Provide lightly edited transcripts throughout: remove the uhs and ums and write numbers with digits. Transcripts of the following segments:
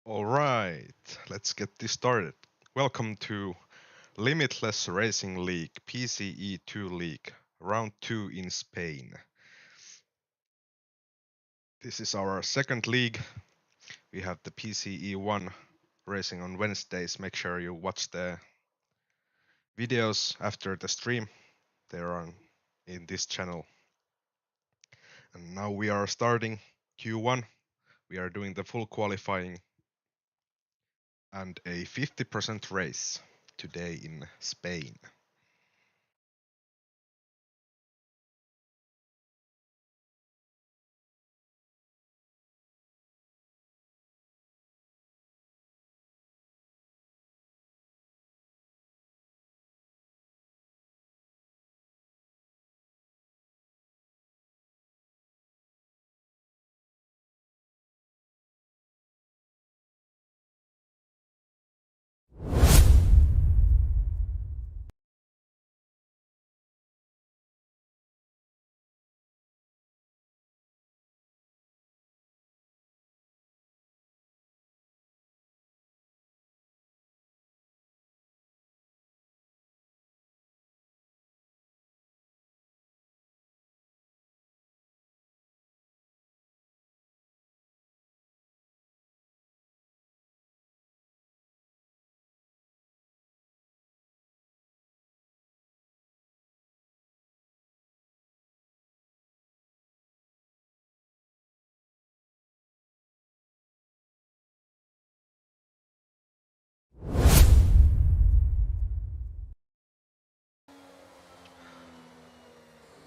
All right, let's get this started. Welcome to Limitless Racing League PCE2 League, Round 2 in Spain. This is our second league. We have the PCE1 racing on Wednesdays. Make sure you watch the videos after the stream. They're on in this channel. And now we are starting Q1. We are doing the full qualifying and a 50% race today in Spain.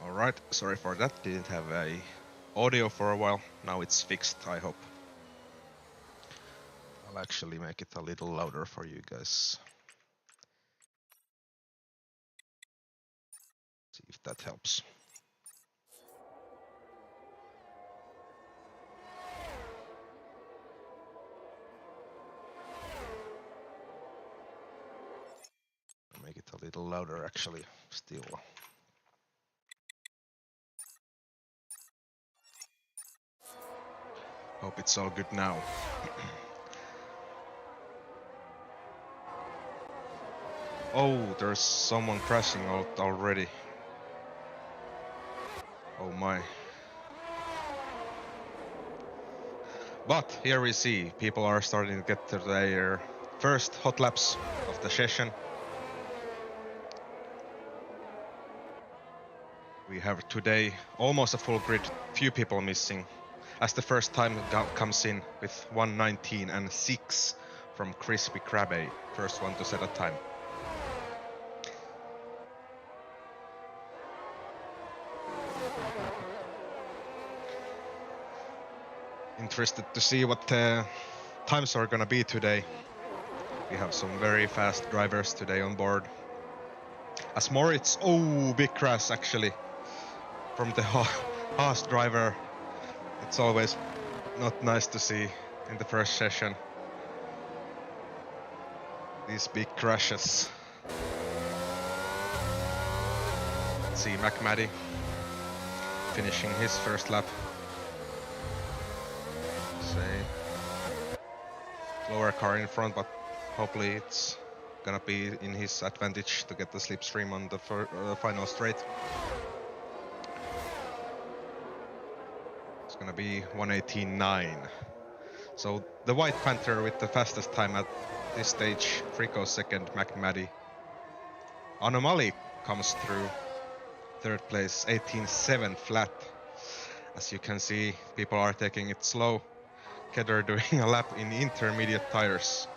Alright, sorry for that, didn't have a audio for a while, now it's fixed, I hope. I'll actually make it a little louder for you guys. See if that helps. I'll make it a little louder actually, still. Hope it's all good now. Oh, there's someone crashing out already. Oh my. But here we see people are starting to get to their first hot laps of the session. We have today almost a full grid, few people missing, as the first time comes in with 1:19 and 6 from Crispy Krabbe, first one to set a time. Interested to see what times are gonna be today. We have some very fast drivers today on board. As Moritz, oh, big crash actually from the Haas driver. It's always not nice to see in the first session. These big crashes. Let's see McMaddy finishing his first lap. Say lower car in front, but hopefully it's gonna be in his advantage to get the slipstream on the final straight. It's gonna be 1:18.9. So the White Panther with the fastest time at this stage, Frico second, McMaddy. Anomaly comes through third place, 18.7 flat. As you can see, people are taking it slow. Kedder doing a lap in intermediate tires.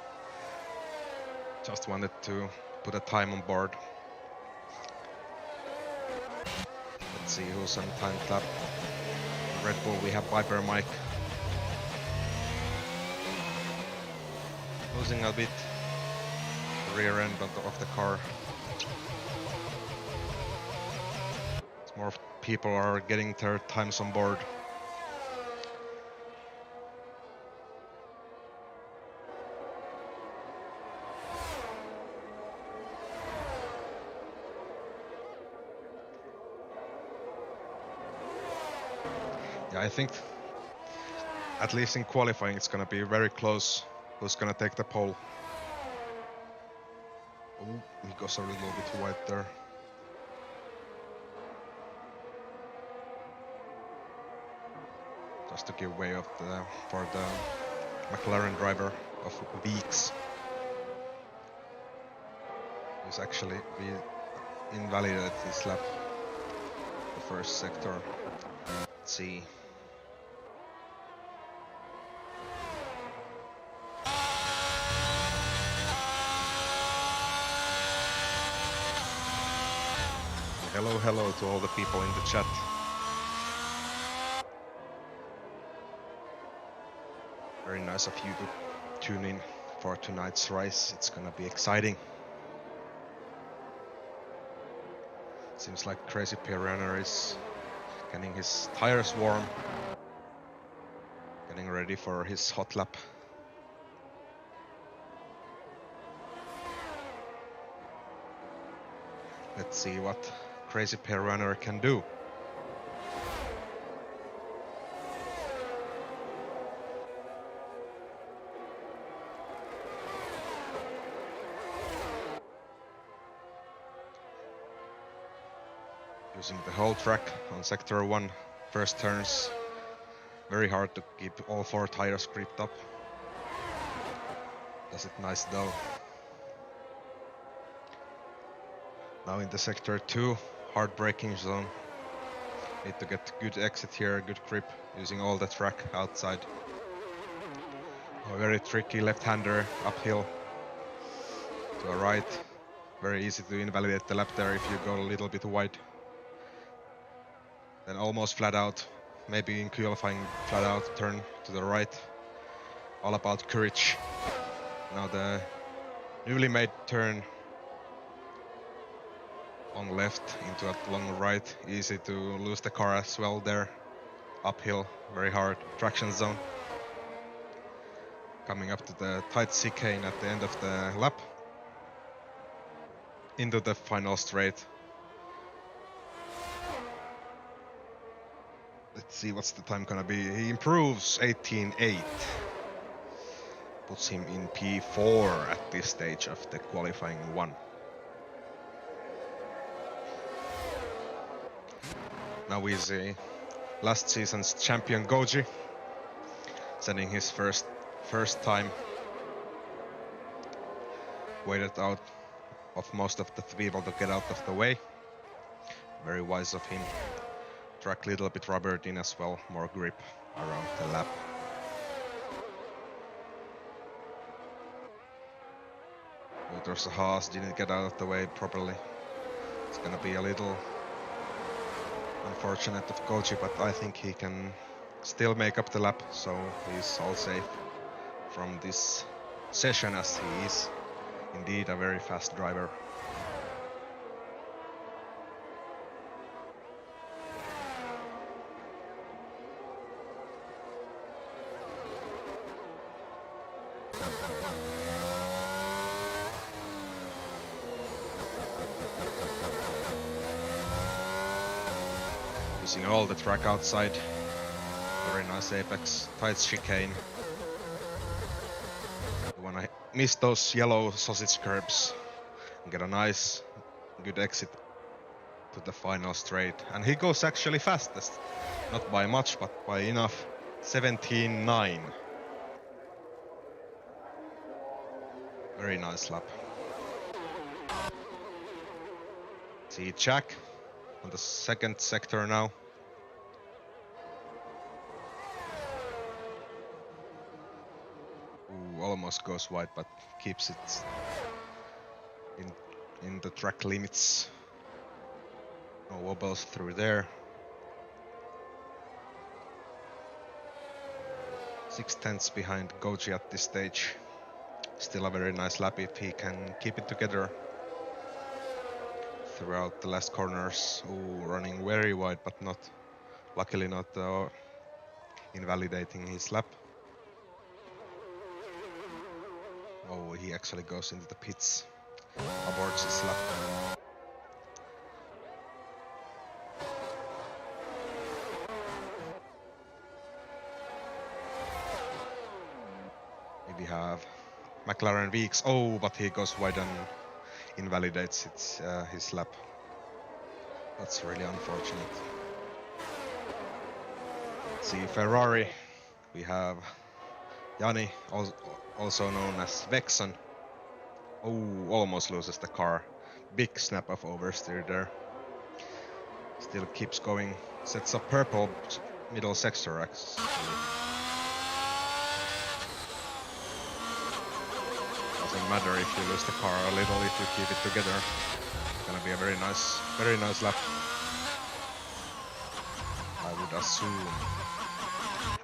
Just wanted to put a time on board. Let's see who's on time lap. Red Bull, we have Viper Mike. Losing a bit the rear end of the car. More people are getting their times on board. Yeah, I think at least in qualifying it's gonna be very close Who's gonna take the pole? Oh, he goes a little bit wide there. Just to give way for the McLaren driver of weeks. He's actually invalidated his lap, the first sector. Let's see. Hello to all the people in the chat. Very nice of you to tune in for tonight's race. It's gonna be exciting. Seems like Crazy Piranha is getting his tires warm, getting ready for his hot lap. Let's see what Crazy Piranha can do. Using the whole track on sector 1, first turns. Very hard to keep all 4 tires gripped up. Does it nice though. Now in the sector 2, hard braking zone. Need to get good exit here, good grip, using all the track outside. A very tricky left-hander uphill to a right. Very easy to invalidate the lap there if you go a little bit wide. Then almost flat out, maybe in qualifying flat out, turn to the right. All about courage. Now the newly made turn on left into a long right. Easy to lose the car as well there. Uphill, very hard, traction zone. Coming up to the tight chicane at the end of the lap. Into the final straight. Let's see what's the time gonna be. He improves 18.8. Puts him in P4 at this stage of the qualifying 1. Now we see last season's champion Goji sending his first time. Waited out of most of the people to get out of the way. Very wise of him. Track a little bit rubbered in as well, more grip around the lap. Oh, there's a Haas, didn't get out of the way properly. It's gonna be a little unfortunate of Goji, but I think he can still make up the lap, so he's all safe from this session, as he is indeed a very fast driver. Using all the track outside. Very nice apex, tight chicane. You wanna miss those yellow sausage curbs and get a nice, good exit to the final straight. And he goes actually fastest. Not by much, but by enough. 17.9. Very nice lap. See Jack on the second sector now. Ooh, almost goes wide, but keeps it in the track limits. No wobbles through there. 6/10 behind Goji at this stage. Still a very nice lap if he can keep it together throughout the last corners. Ooh, running very wide, but luckily not invalidating his lap. Oh, he actually goes into the pits, aborts his lap. We have McLaren Weeks. Oh, but he goes wide and invalidates his lap. That's really unfortunate. Let's see, Ferrari. We have Jani, also known as Vexon. Oh, almost loses the car. Big snap of oversteer there. Still keeps going. Sets up purple middle sector actually. Doesn't matter if you lose the car a little if you keep it together. It's gonna be a very nice lap. I would assume.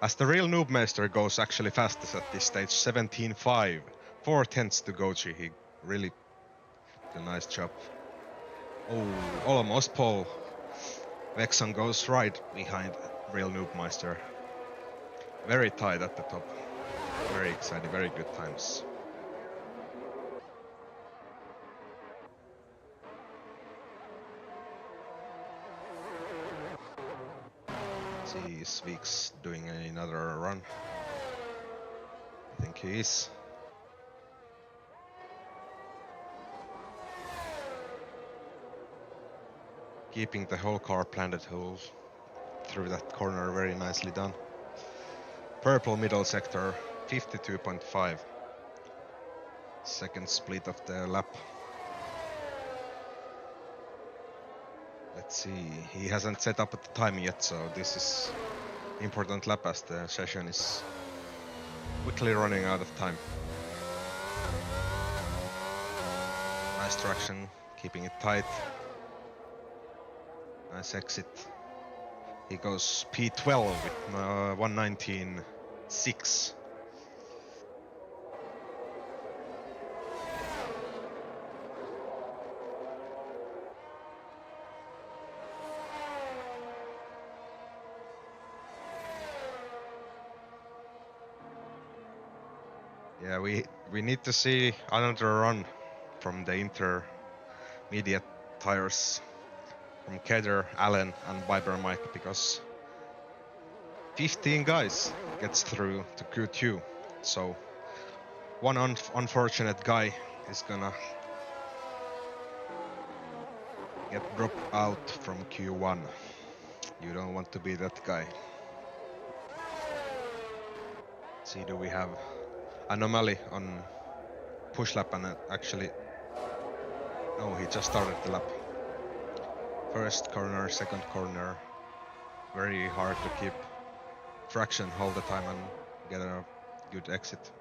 As the real Noobmeister goes actually fastest at this stage, 17.5. 4/10 to Goji. He really did a nice job. Oh, almost pole. Vexon goes right behind real Noobmeister. Very tight at the top. Very exciting, very good times. See, is Weeks doing another run? I think he is. Keeping the whole car planted whole through that corner, very nicely done. Purple middle sector, 52.5. Second split of the lap. Let's see, he hasn't set up at the time yet, so this is important lap as the session is quickly running out of time. Nice traction, keeping it tight. Nice exit. He goes P12 with 119.6. Yeah, we need to see another run from the intermediate tires from Keder, Allen and Viber Mike, because 15 guys gets through to Q2. So one unfortunate guy is gonna get dropped out from Q1. You don't want to be that guy. See, do we have anomaly on push lap? And actually, no, he just started the lap. First corner, second corner. Very hard to keep traction all the time and get a good exit.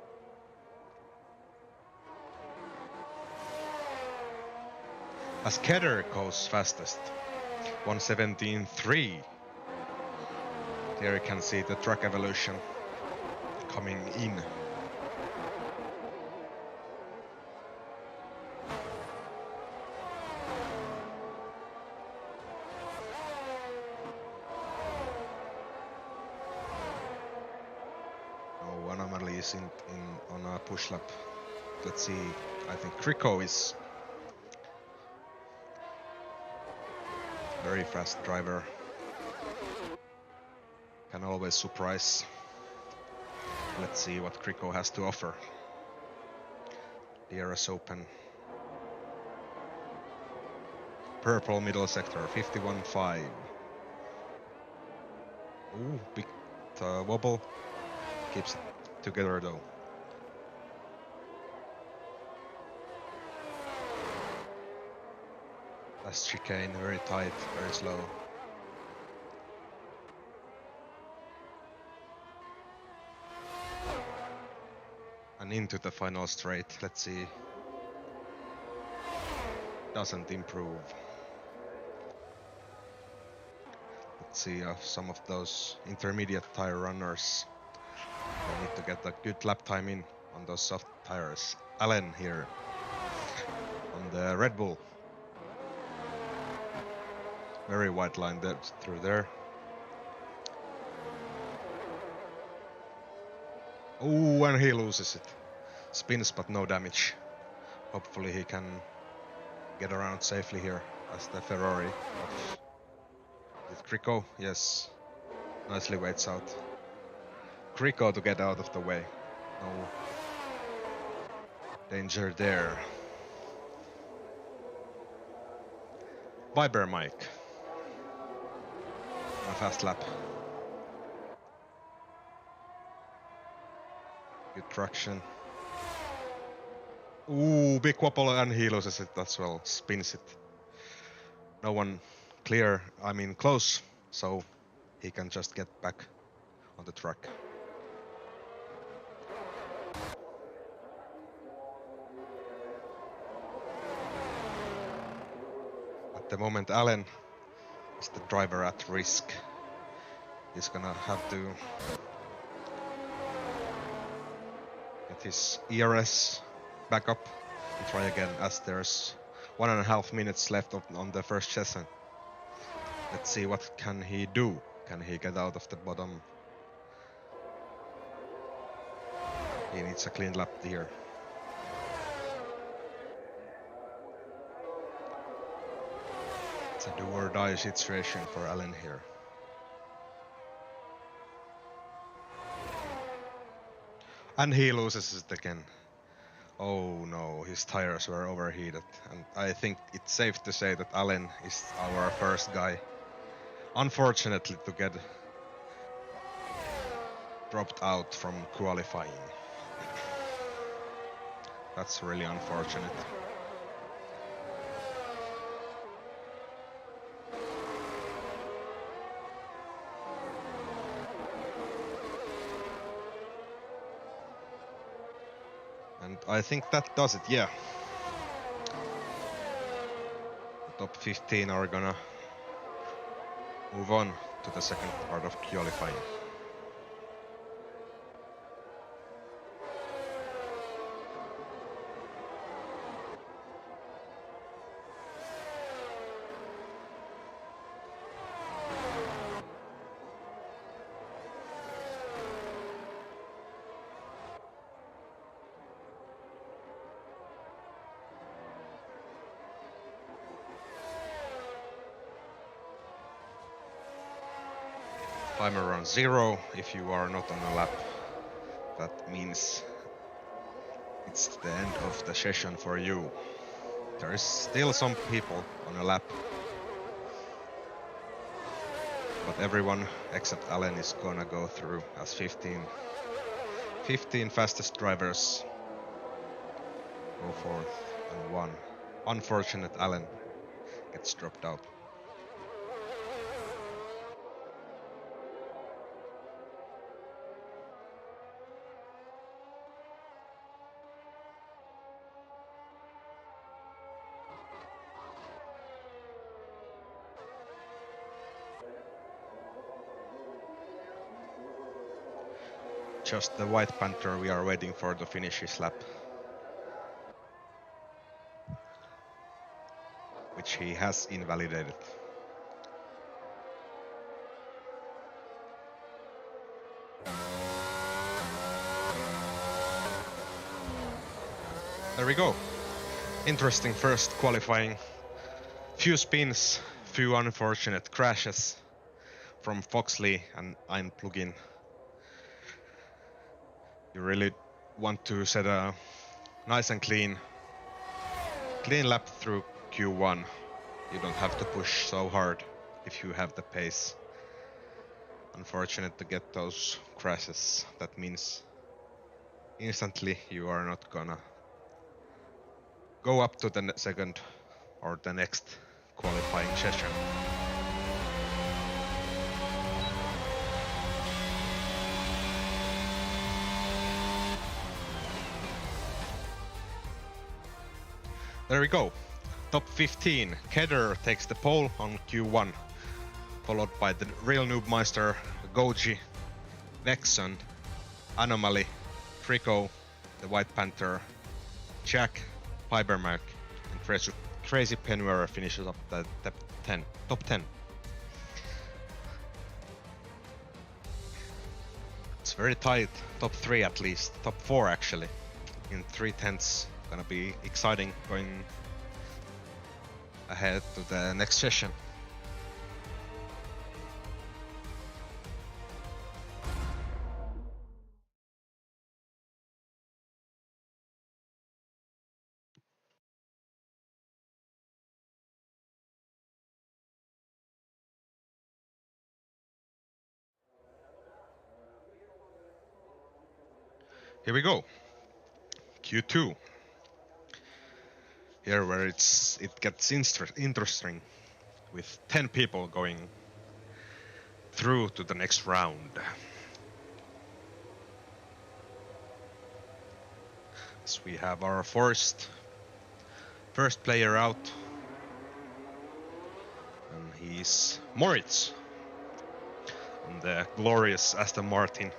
As Keder goes fastest, 117.3. Here you can see the track evolution coming in. Oh, anomaly is on a push lap. Let's see. I think Kriko is very fast driver. Can always surprise. Let's see what Kriko has to offer. DRS open. Purple middle sector, 51.5. Ooh, big wobble. Keeps it together though. Last chicane, very tight, very slow. And into the final straight, let's see. Doesn't improve. Let's see some of those intermediate tire runners. They need to get a good lap time in on those soft tires. Allen here on the Red Bull. Very wide line there, through there. Oh, and he loses it. Spins but no damage. Hopefully he can get around safely here as the Ferrari of Kriko. Yes, nicely waits out. Kriko to get out of the way. No, Danger there. Viber mic. A fast lap. Good traction. Ooh, big wobble and he loses it as well. Spins it. No one close, so he can just get back on the track. At the moment, Allen is the driver at risk. He's gonna have to get his ERS back up and try again, as there's 1.5 minutes left on the first session. Let's see what can he do. Can he get out of the bottom? He needs a clean lap here. It's a do or die situation for Allen here. And he loses it again. Oh no, his tires were overheated. And I think it's safe to say that Allen is our first guy, unfortunately, to get dropped out from qualifying. That's really unfortunate. And I think that does it, yeah. The top 15 are gonna move on to the second part of qualifying. Timer around 0 if you are not on a lap. That means it's the end of the session for you. There is still some people on a lap, but everyone except Allen is gonna go through as 15 fastest drivers go forth, and one unfortunate Allen gets dropped out. Just the White Panther we are waiting for to finish his lap, which he has invalidated. There we go. Interesting first qualifying. Few spins, few unfortunate crashes from Foxley and Einplugin. You really want to set a nice and clean lap through Q1. You don't have to push so hard if you have the pace. Unfortunate to get those crashes. That means instantly you are not gonna go up to the second or the next qualifying session. There we go. Top 15. Kedder takes the pole on Q1, followed by the Real Noobmeister, Goji, Vexon, Anomaly, Trico, the White Panther, Jack, Pibermark, and Crazy Penwearer finishes up the top 10. It's very tight, top 3 at least, top 4 actually, in 3/10. Gonna be exciting going ahead to the next session. Here we go. Q2. Here where it gets interesting with 10 people going through to the next round. So we have our first player out, and he's Moritz on the glorious Aston Martin.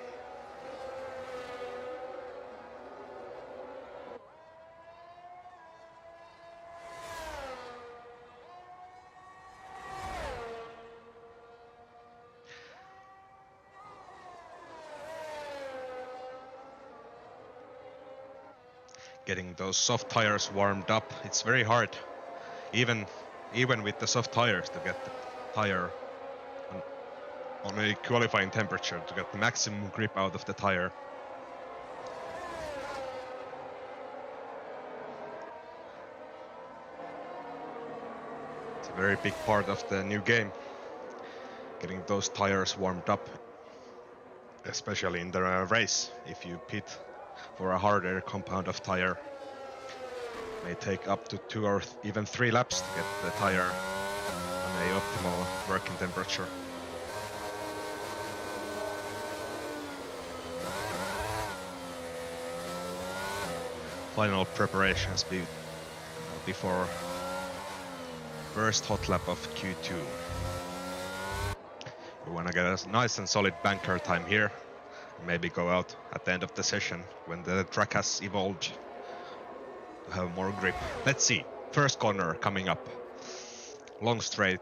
Getting those soft tires warmed up, it's very hard, even with the soft tires, to get the tire on a qualifying temperature, to get the maximum grip out of the tire. It's a very big part of the new game, getting those tires warmed up, especially in the race. If you pit for a harder compound of tire, it may take up to 2 or even 3 laps to get the tire on a optimal working temperature. Final preparations before first hot lap of Q2. We want to get a nice and solid banker time here, and maybe go out at the end of the session when the track has evolved to have more grip. Let's see. First corner coming up. Long straight.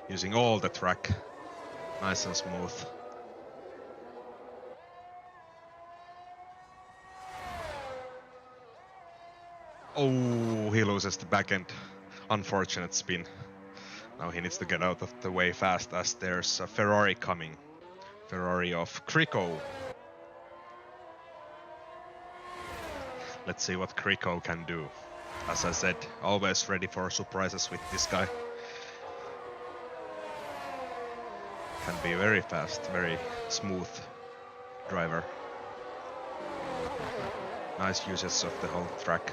Using all the track. Nice and smooth. Oh, he loses the back end. Unfortunate spin. Now he needs to get out of the way fast, as there's a Ferrari coming. Ferrari of Crico. Let's see what Crico can do. As I said, always ready for surprises with this guy. Can be very fast, very smooth driver. Nice uses of the whole track.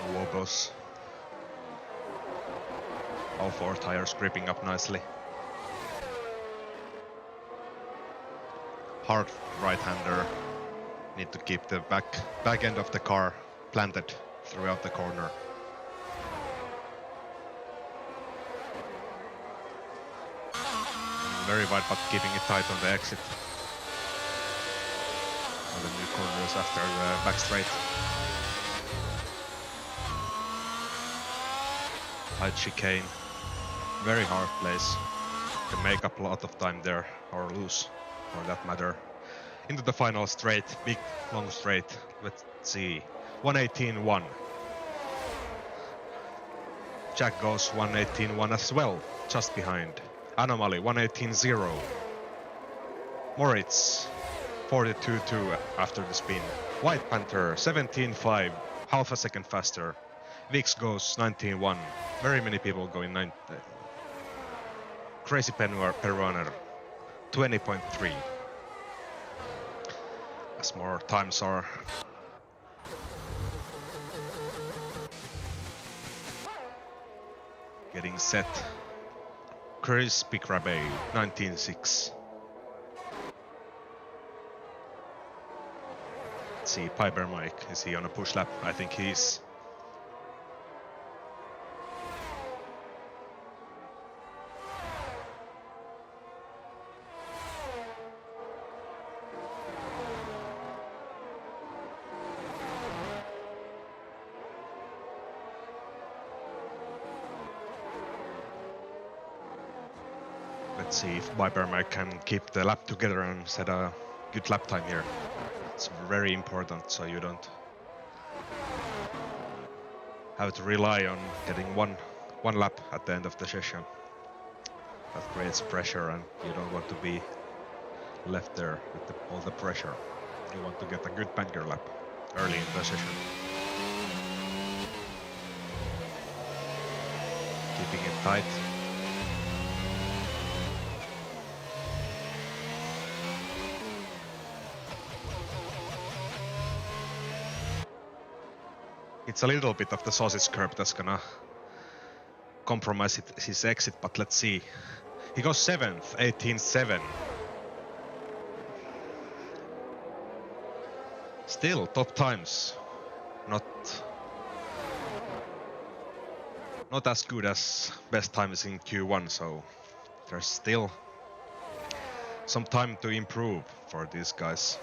No wobbles. All 4 tires gripping up nicely. Hard right-hander. Need to keep the back end of the car planted throughout the corner. Very wide, but keeping it tight on the exit. On the new corners after the back straight. Tight chicane. Very hard place. Can make up a lot of time there, or lose, for that matter. Into the final straight, big long straight. Let's see, 118.1. Jack goes 118.1 as well, just behind. Anomaly 118.0. Moritz 42.2 after the spin. White Panther 17.5, half a second faster. Vix goes 19.1. Very many people going 9. Crazy Peruaner 20.3. As more times are getting set. Crispy Krabbe 19.6. Let's see, Piper Mike, is he on a push lap? I think he is. Let's see if Piper can keep the lap together and set a good lap time here. It's very important, so you don't have to rely on getting one lap at the end of the session. That creates pressure, and you don't want to be left there with all the pressure. You want to get a good banker lap early in the session. Keeping it tight. It's a little bit of the sausage curb that's gonna compromise his exit, but let's see. He goes 7th, 18-7. Still, top times. Not as good as best times in Q1, so there's still some time to improve for these guys.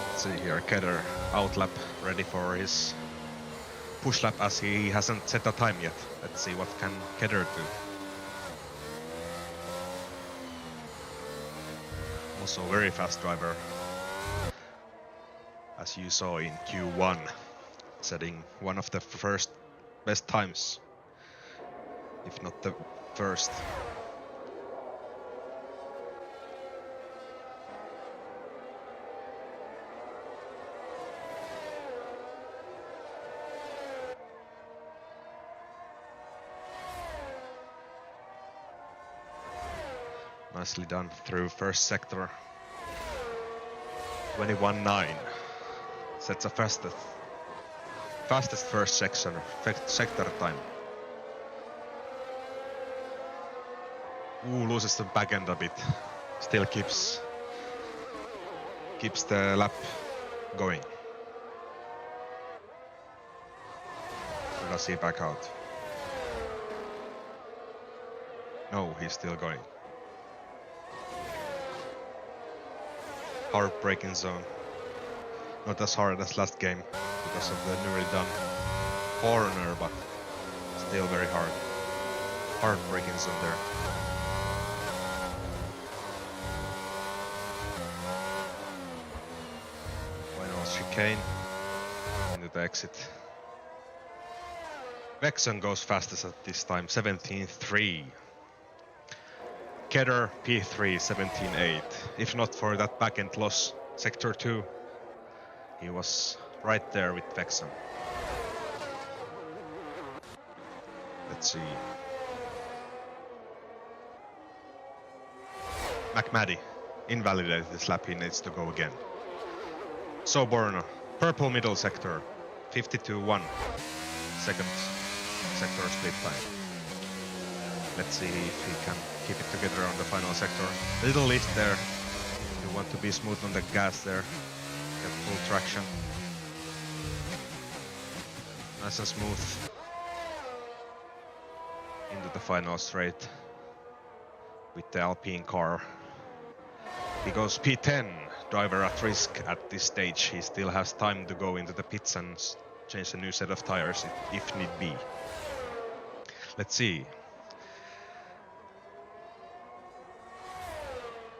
Let's see here, Kedder outlap, ready for his push lap as he hasn't set a time yet. Let's see what can Kedder do. Also very fast driver, as you saw in Q1, setting one of the first best times, if not the first. Nicely done through first sector. 21.9. Sets a fastest first sector time. Ooh, loses the back end a bit. Still keeps the lap going. Or does he back out? No, he's still going. Hard braking zone. Not as hard as last game because of the newly done corner, but still very hard. Hard braking zone there. Final chicane into the exit. Vexon goes fastest at this time, 17.3. Kedder P3 17.8. If not for that back-end loss, sector 2, he was right there with Vexon. Let's see. McMaddy, invalidated this lap, he needs to go again. So Borna, purple middle sector, 52.1, second sector split time. Let's see if he can keep it together on the final sector. A little lift there. You want to be smooth on the gas there. Get full traction. Nice and smooth. Into the final straight with the Alpine car. He goes P10. Driver at risk at this stage. He still has time to go into the pits and change a new set of tires if need be. Let's see.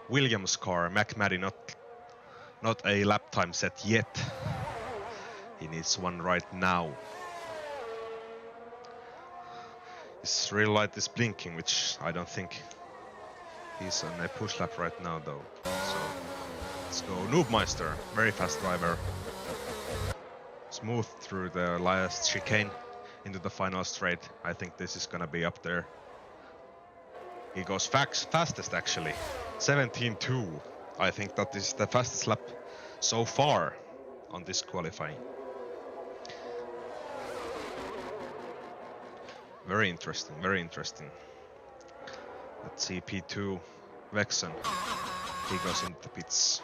Williams car, McMaddy not a lap time set yet. He needs one right now. His rear light is blinking, which I don't think he's on a push lap right now though. So let's go Noobmeister, very fast driver. Smooth through the last chicane into the final straight. I think this is gonna be up there. He goes fastest actually, 17.2. I think that is the fastest lap so far on this qualifying. Very interesting, very interesting. Let's see P2, Vexon. He goes into the pits.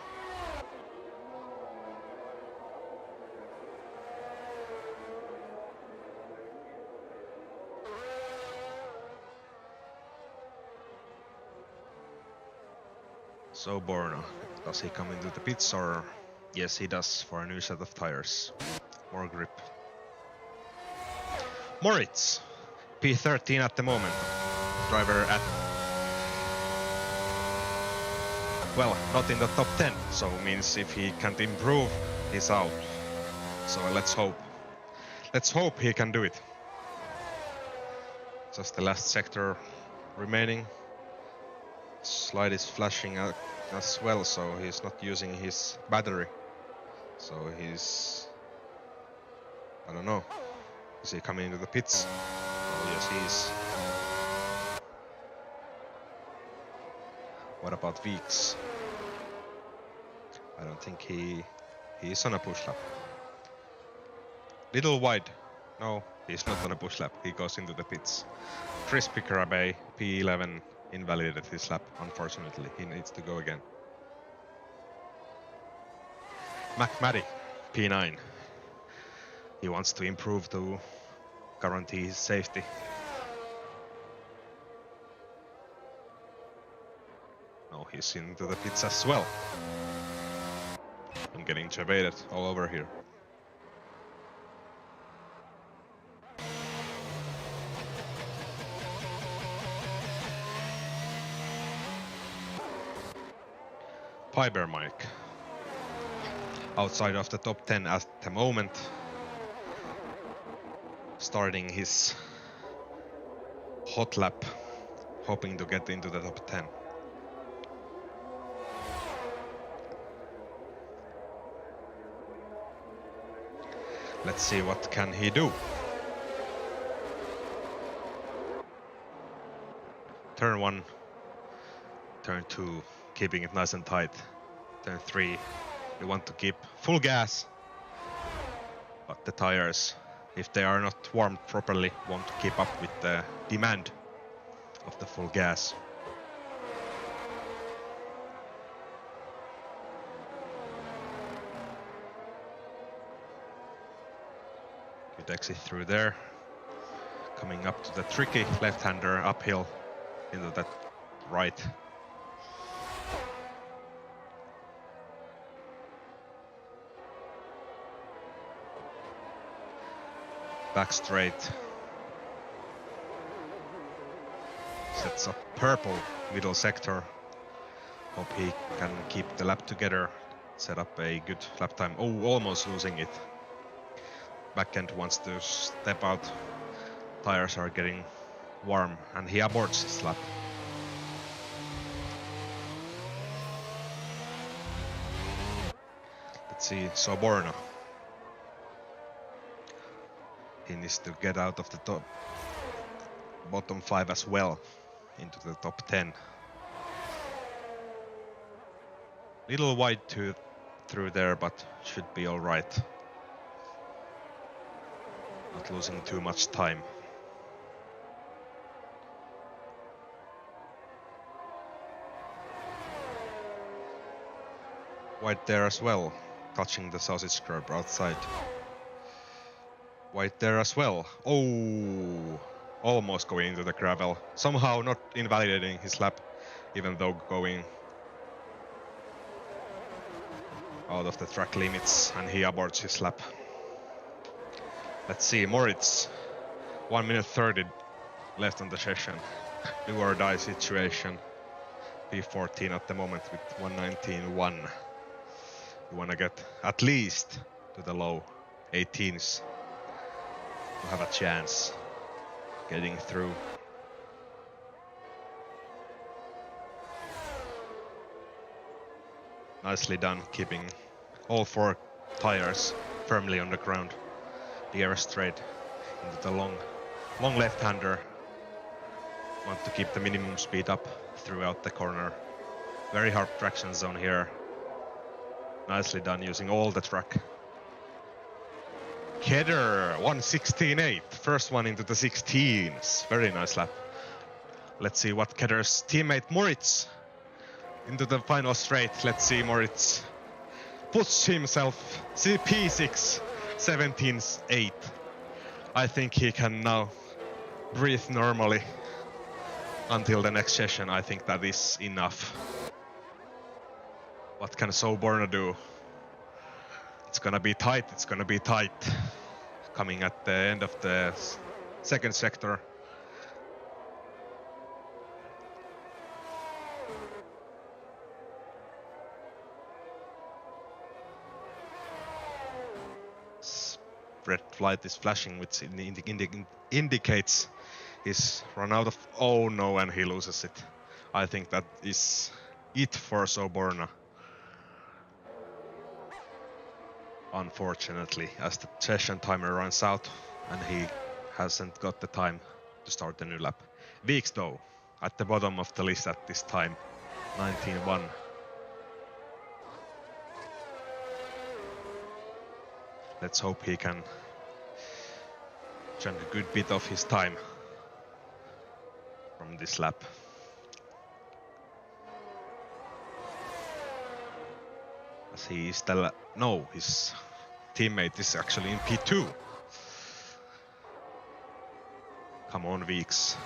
So Borna, does he come into the pits or? Yes, he does, for a new set of tires. More grip. Moritz, P13 at the moment. Driver at, well, not in the top 10, so means if he can't improve, he's out. So let's hope. Let's hope he can do it. Just the last sector remaining. Slide is flashing as well, so he's not using his battery. So he's, I don't know, is he coming into the pits? Oh yes, he is. What about Weeks? I don't think he is on a push lap. Little wide. No, he's not on a push lap. He goes into the pits. Crispy Carabay, P11, invalidated his lap, unfortunately. He needs to go again. McMaddy, P9. He wants to improve to guarantee his safety. No, he's into the pits as well. I'm getting debated all over here. Piper Mike. Outside of the top 10 at the moment. Starting his hot lap, hoping to get into the top 10. Let's see what can he do. Turn 1, turn 2, keeping it nice and tight. Turn 3, you want to keep full gas, but the tires, if they are not warmed properly, won't keep up with the demand of the full gas. Good exit through there. Coming up to the tricky left-hander uphill into that right. Back straight. Sets up purple middle sector. Hope he can keep the lap together. Set up a good lap time. Oh, almost losing it. Back end wants to step out. Tires are getting warm and he aborts his lap. Let's see, Soborna. He needs to get out of the bottom 5 as well, into the top 10. Little wide through there, but should be alright. Not losing too much time. White there as well, touching the sausage curb outside. White there as well. Oh, almost going into the gravel. Somehow not invalidating his lap, even though going out of the track limits, and he aborts his lap. Let's see, Moritz. 1 minute 30 left on the session. Do or die situation. P14 at the moment with 119.1. You wanna get at least to the low 18s to have a chance getting through. Nicely done, keeping all 4 tires firmly on the ground. The air straight into the long left-hander. Want to keep the minimum speed up throughout the corner. Very hard traction zone here. Nicely done using all the track. Kedder, 1:16.8. First one into the 16s. Very nice lap. Let's see what Kedder's teammate Moritz into the final straight. Let's see Moritz puts himself P6, 17.8. I think he can now breathe normally until the next session. I think that is enough. What can Soborna do? It's gonna be tight, it's gonna be tight. Coming at the end of the second sector. Red light is flashing, which indicates he's run out of... Oh no, and he loses it. I think that is it for Soborna. Unfortunately, as the session timer runs out and he hasn't got the time to start the new lap. Weeks though, at the bottom of the list at this time. 19-1. Let's hope he can chunk a good bit of his time from this lap. As he is still... No, his teammate is actually in P2. Come on, Weeks.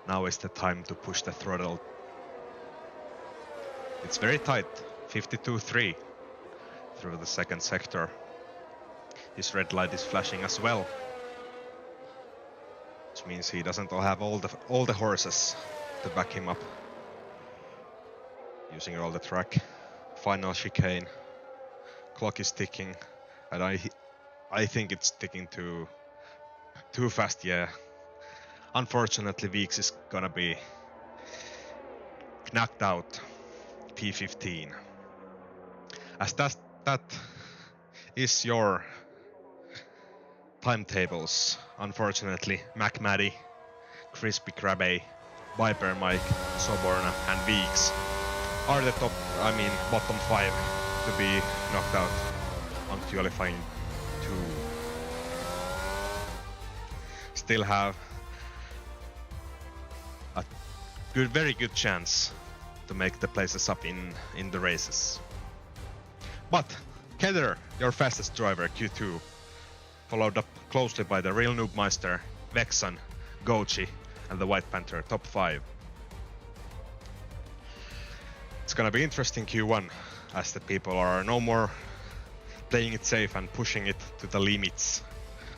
Now is the time to push the throttle. It's very tight, 52-3 through the second sector. His red light is flashing as well, which means he doesn't have all the horses to back him up. Using all the track. Final chicane. Clock is ticking, and I think it's ticking too fast. Yeah. Unfortunately, Weeks is gonna be knocked out. P15. As that is your timetables. Unfortunately, McMaddy, Crispy Krabbe, Viper Mike, Soborna, and Weeks are the bottom 5 to be knocked out on qualifying 2. Still have a very good chance to make the places up in the races. But Kether, your fastest driver, Q2, followed up closely by the Real Noobmeister, Vexan, Gochi, and the White Panther, top 5. It's gonna be interesting Q1, as the people are no more playing it safe and pushing it to the limits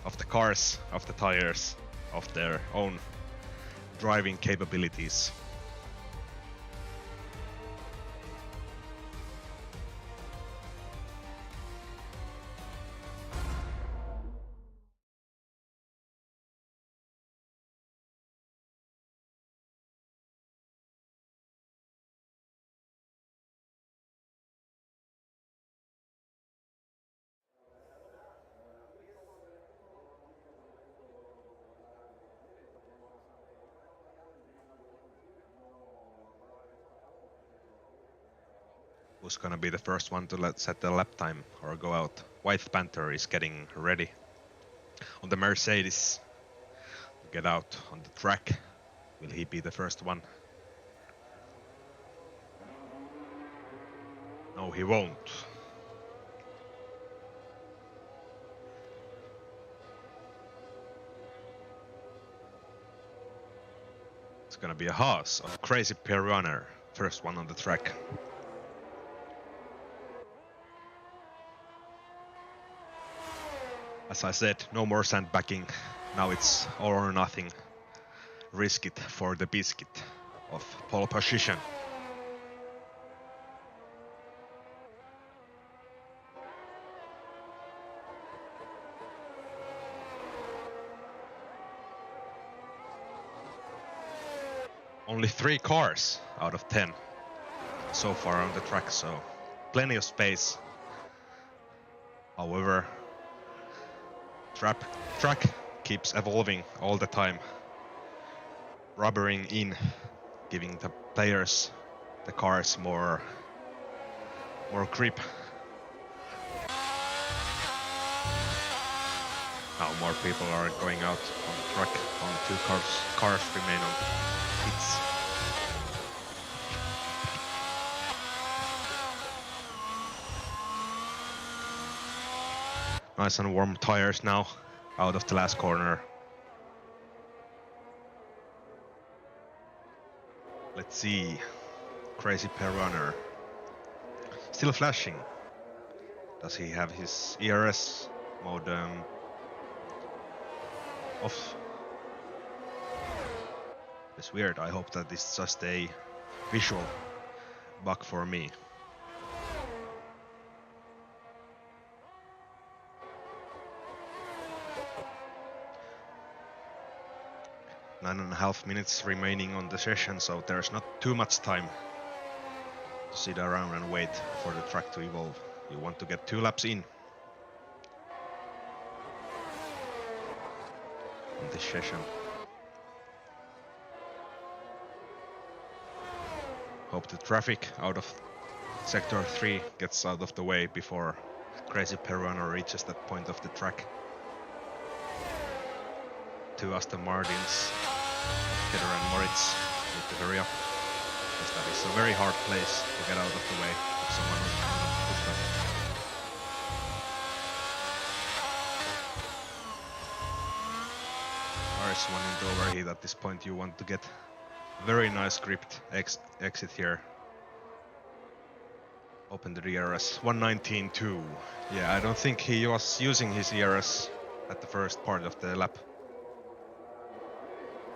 of the cars, of the tires, of their own driving capabilities. Who's gonna be the first one to set the lap time or go out? White Panther is getting ready on the Mercedes to get out on the track. Will he be the first one? No, he won't. It's gonna be a Haas of Crazy Peruaner, first one on the track. As I said, no more sandbagging. Now it's all or nothing. Risk it for the biscuit of pole position. Only 3 cars out of 10 so far on the track, so plenty of space. However, track keeps evolving all the time, rubbering in, giving the players, the cars more grip. Now more people are going out on the track. Only 2 cars remain on pits. Nice and warm tires now, out of the last corner. Let's see. Crazy Peruaner. Still flashing. Does he have his ERS mode off? It's weird. I hope that this is just a visual bug for me. Nine and a half minutes remaining on the session, so there's not too much time to sit around and wait for the track to evolve. You want to get 2 laps in on this session. Hope the traffic out of Sector 3 gets out of the way before Crazy Peruano reaches that point of the track. 2 Aston Martins, Peter and Moritz, need to hurry up, because that is a very hard place to get out of the way of someone who's pushed up. RS1 into overheat at this point. You want to get very nice gripped exit here. Open the DRS. 119.2. Yeah, I don't think he was using his ERS at the first part of the lap.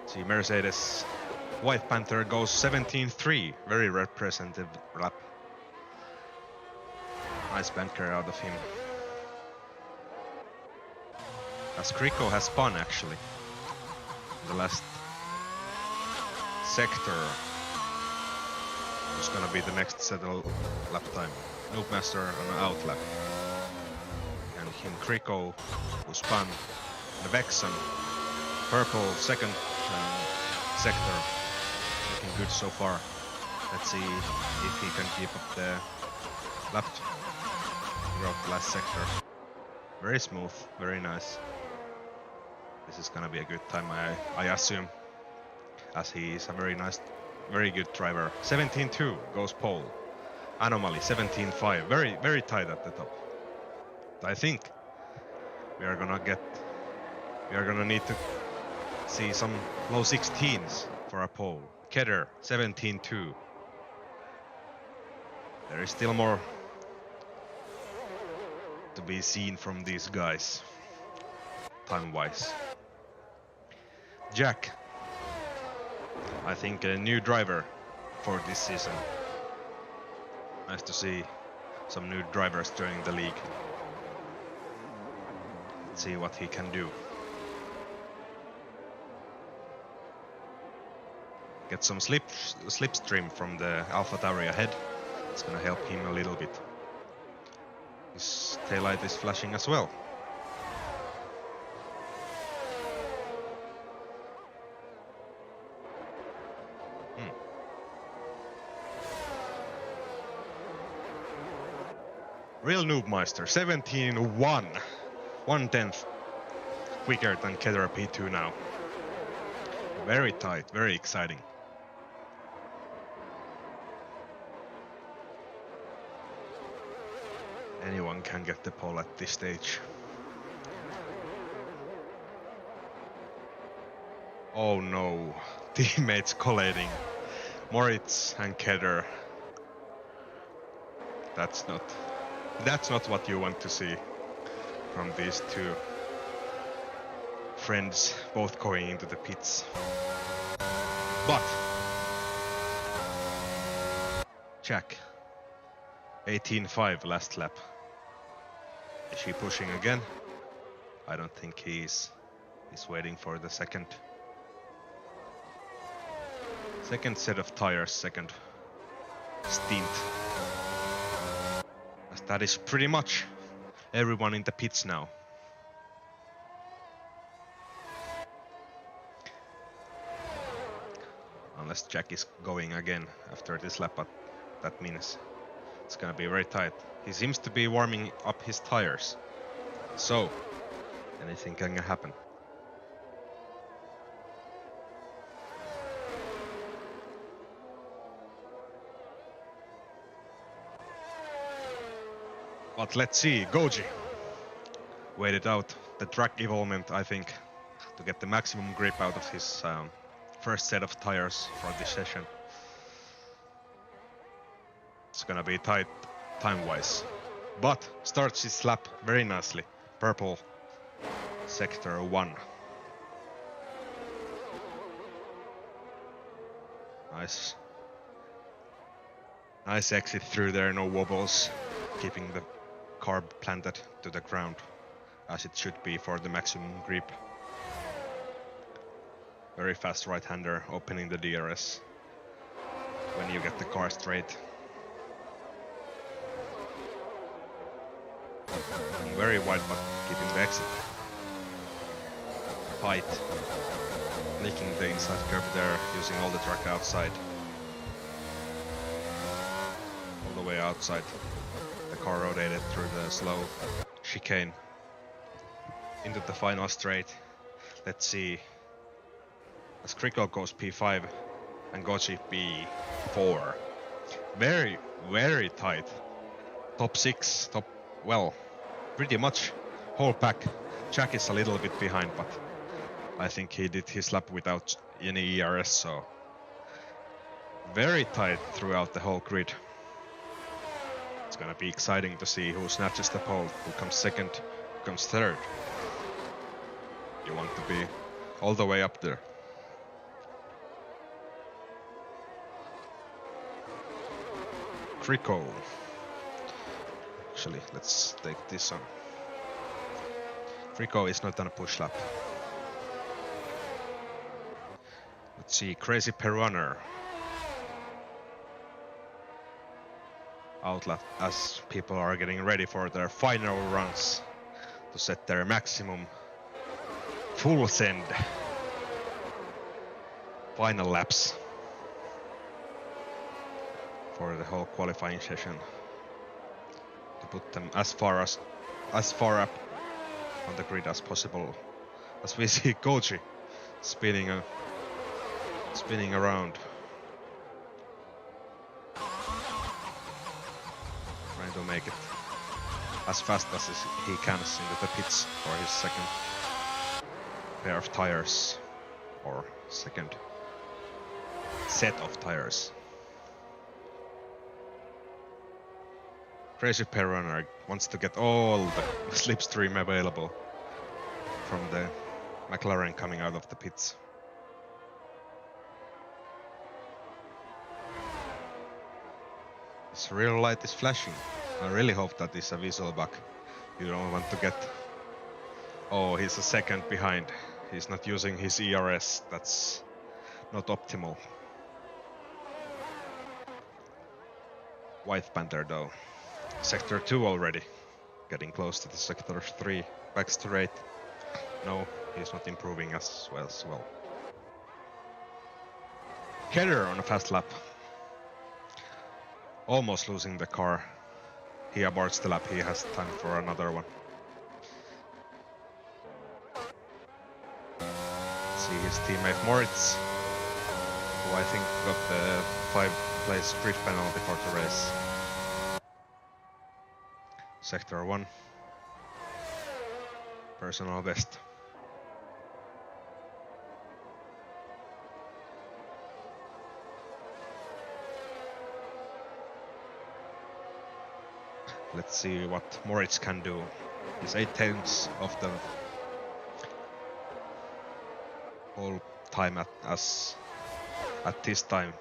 See, Mercedes White Panther goes 17.3. Very representative lap. Nice banker out of him. As Krico has spun actually. The last sector is gonna be the next settle lap time. Noob Master on an out lap. And him Krico who spun the Vexen. Purple second sector. Looking good so far. Let's see if he can keep up the lap throughout the last sector. Very smooth, very nice. This is gonna be a good time, I assume, as he is a very good driver. 17.2 goes pole. Anomaly 17.5, very tight at the top. I think we are gonna need to see some low 16s for a pole. Kedder 17.2. There is still more to be seen from these guys, time-wise. Jack, I think a new driver for this season. Nice to see some new drivers joining the league. Let's see what he can do. Get some slipstream from the AlphaTauri ahead. It's gonna help him a little bit. His taillight is flashing as well. Real Noobmeister, 17.1. 1/10 quicker than Kedra P2 now. Very tight, very exciting. Anyone can get the pole at this stage. Oh no, teammates colliding. Moritz and Kedder. That's not what you want to see from these two friends both going into the pits. But Jack, 18.5 last lap. Is he pushing again? I don't think he is. He's waiting for the second set of tires, second stint. As that is pretty much everyone in the pits now. Unless Jack is going again after this lap, but that means it's gonna be very tight. He seems to be warming up his tires, so anything can happen. But let's see, Goji waited out the track evolvement, I think, to get the maximum grip out of his first set of tires for this session. It's gonna be tight time-wise, but starts his lap very nicely. Purple sector 1. Nice exit through there, no wobbles, keeping the carb planted to the ground as it should be for the maximum grip. Very fast right-hander, opening the DRS when you get the car straight. And very wide, but keeping the exit tight. Licking the inside curb there, using all the track outside. way outside. The car rotated through the slow chicane into the final straight. Let's see. As Kriko goes P5 and Goji P4. Very, very tight. Top 6, well, pretty much whole pack. Jack is a little bit behind, but I think he did his lap without any ERS, so very tight throughout the whole grid. It's gonna be exciting to see who snatches the pole, who comes second, who comes third. You want to be all the way up there. Kriko. Actually, let's take this on. Kriko is not on a push lap. Let's see, Crazy Perunner. Outlap as people are getting ready for their final runs to set their maximum full send final laps for the whole qualifying session to put them as far up on the grid as possible. As we see Koji spinning around, trying to make it as fast as he can into the pits for his second pair of tires, or second set of tires. Crazy Perunner wants to get all the slipstream available from the McLaren coming out of the pits. This real light is flashing. I really hope that is a visual bug. You don't want to get... Oh, he's a second behind. He's not using his ERS. That's not optimal. White Panther though. Sector 2 already. Getting close to the Sector 3. Back straight. No, he's not improving as well. Header on a fast lap. Almost losing the car. He aborts the lap, he has time for another one. See his teammate Moritz, who I think got the 5-place grid penalty for the race. Sector 1. Personal best. Let's see what Moritz can do. He's 8/10 of the whole time at this time.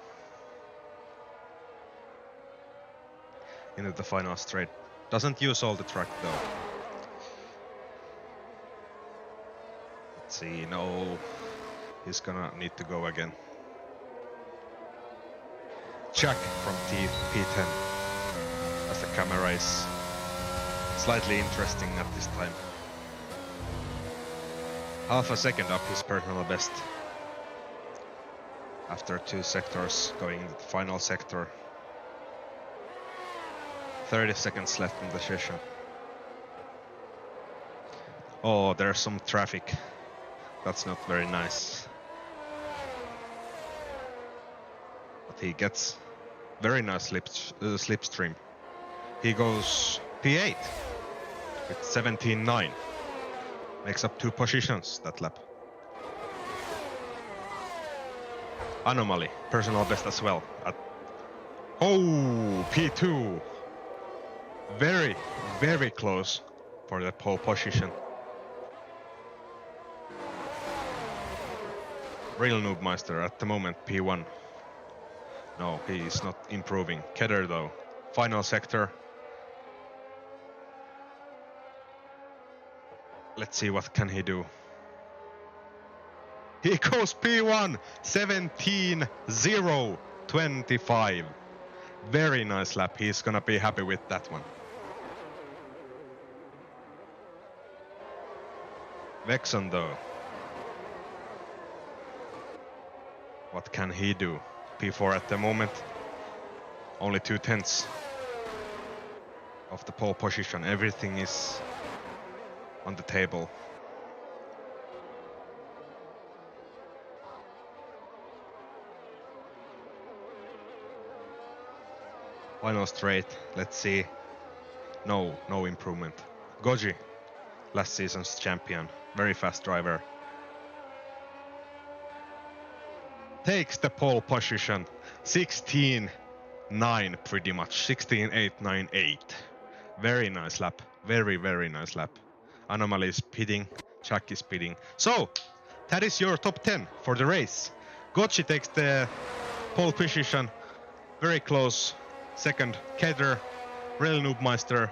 Into the final straight. Doesn't use all the track though. Let's see, no. He's gonna need to go again. Jack from P10. As the camera is slightly interesting at this time. Half a second up his personal best. After 2 sectors going into the final sector. 30 seconds left in the session. Oh, there's some traffic. That's not very nice. But he gets very nice slipstream. He goes P8 with 17.9. Makes up 2 positions that lap. Anomaly, personal best as well. Oh, P2. Very, very close for the pole position. Real Noobmeister at the moment P1. No, he is not improving. Kedder though. Final sector. Let's see what can he do. He goes P1, 17.025. Very nice lap. He's gonna be happy with that one. Vexon though. What can he do? P4 at the moment. Only 2/10 of the pole position. Everything is on the table. Final straight. Let's see. No improvement. Goji, last season's champion, very fast driver, takes the pole position. 16-9 pretty much. 16-8-9-8. Very nice lap. Very nice lap. Anomaly is pitting. Jack is pitting. So, that is your top 10 for the race. Goji takes the pole position. Very close. Second, Keter. Rail Noobmeister,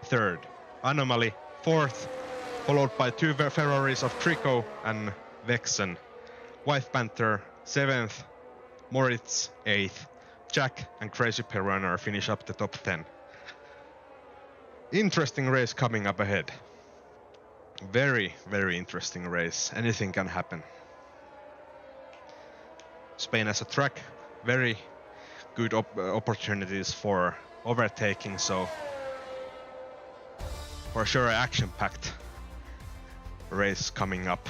third. Anomaly, fourth. Followed by two Ferraris of Trico and Vexen. White Panther, seventh. Moritz, eighth. Jack and Crazy Perunner finish up the top 10. Interesting race coming up ahead. Very interesting race. Anything can happen. Spain as a track, very good opportunities for overtaking, so for sure action-packed race coming up.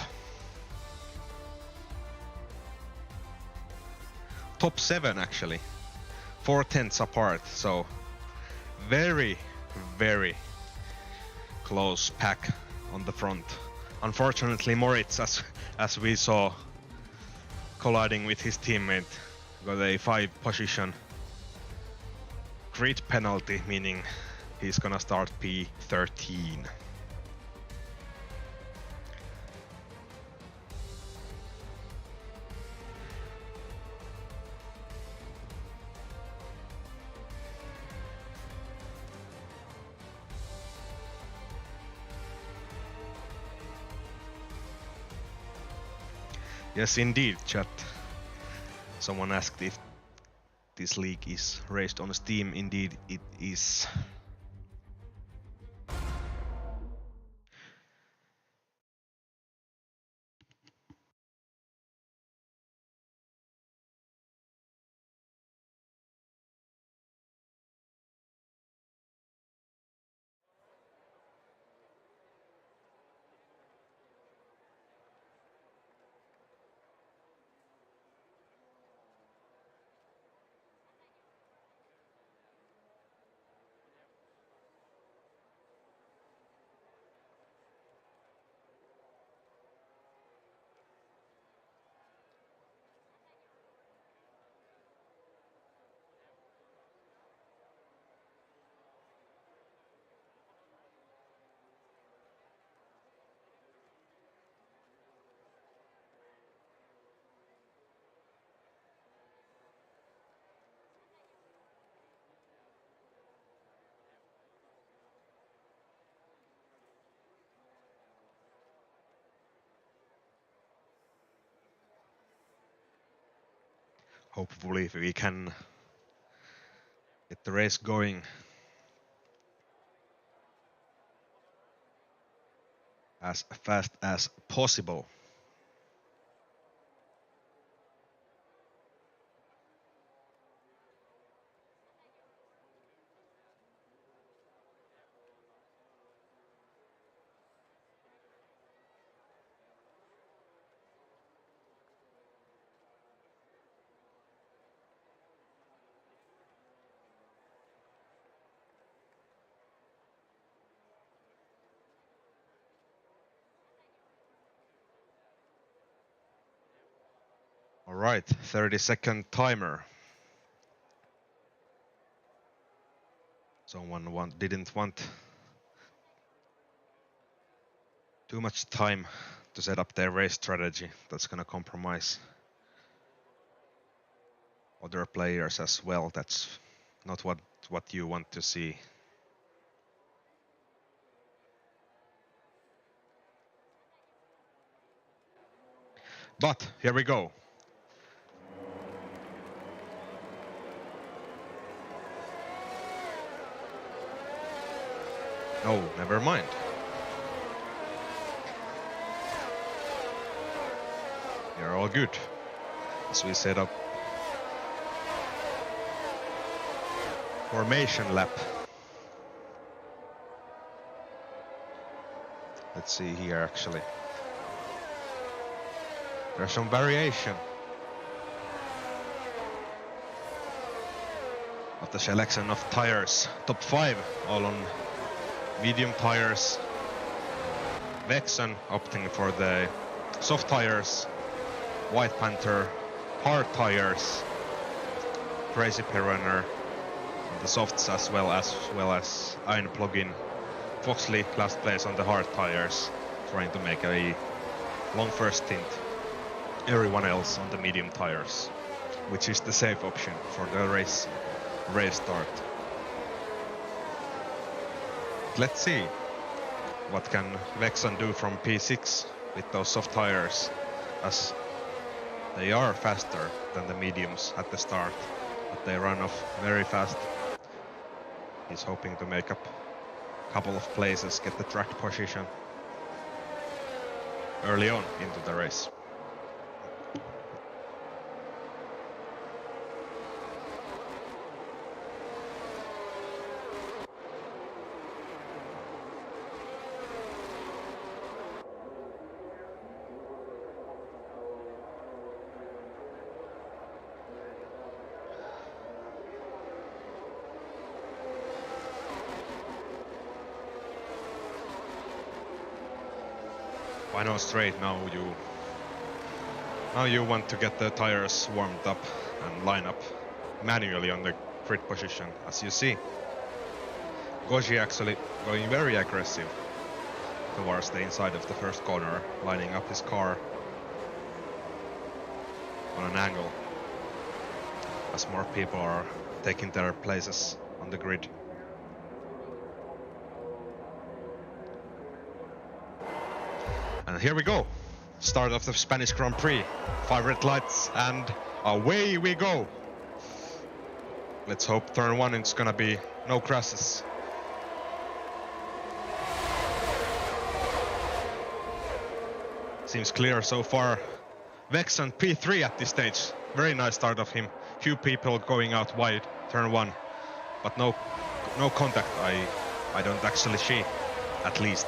Top 7 actually, 4/10 apart, so very close pack on the front. Unfortunately, Moritz, as we saw, colliding with his teammate, got a 5 position grid penalty, meaning he's gonna start P13. Yes, indeed, chat. Someone asked if this league is raced on Steam. Indeed, it is. Hopefully we can get the race going as fast as possible. All right, 30-second timer. Someone didn't want too much time to set up their race strategy. That's gonna compromise other players as well. That's not what you want to see. But here we go. No, never mind. You're all good. As we set up formation lap. Let's see here actually. There's some variation of the selection of tires. Top 5 all on medium tires. Vexen opting for the soft tires. White Panther hard tires. Crazy Piranha on the softs as well as Iron Plugin. Foxley last place on the hard tires, trying to make a long first stint. Everyone else on the medium tires, which is the safe option for the race start. Let's see what can Vexen do from P6 with those soft tires, as they are faster than the mediums at the start, but they run off very fast. He's hoping to make up a couple of places, get the track position early on into the race. Final straight, now you want to get the tires warmed up and line up manually on the grid position. As you see, Goji actually going very aggressive towards the inside of the first corner, lining up his car on an angle as more people are taking their places on the grid. And here we go, start of the Spanish Grand Prix. 5 red lights and away we go. Let's hope turn 1 it's gonna be no crashes. Seems clear so far. Vexen P3 at this stage. Very nice start of him. Few people going out wide, turn 1, but no contact. I don't actually see, at least.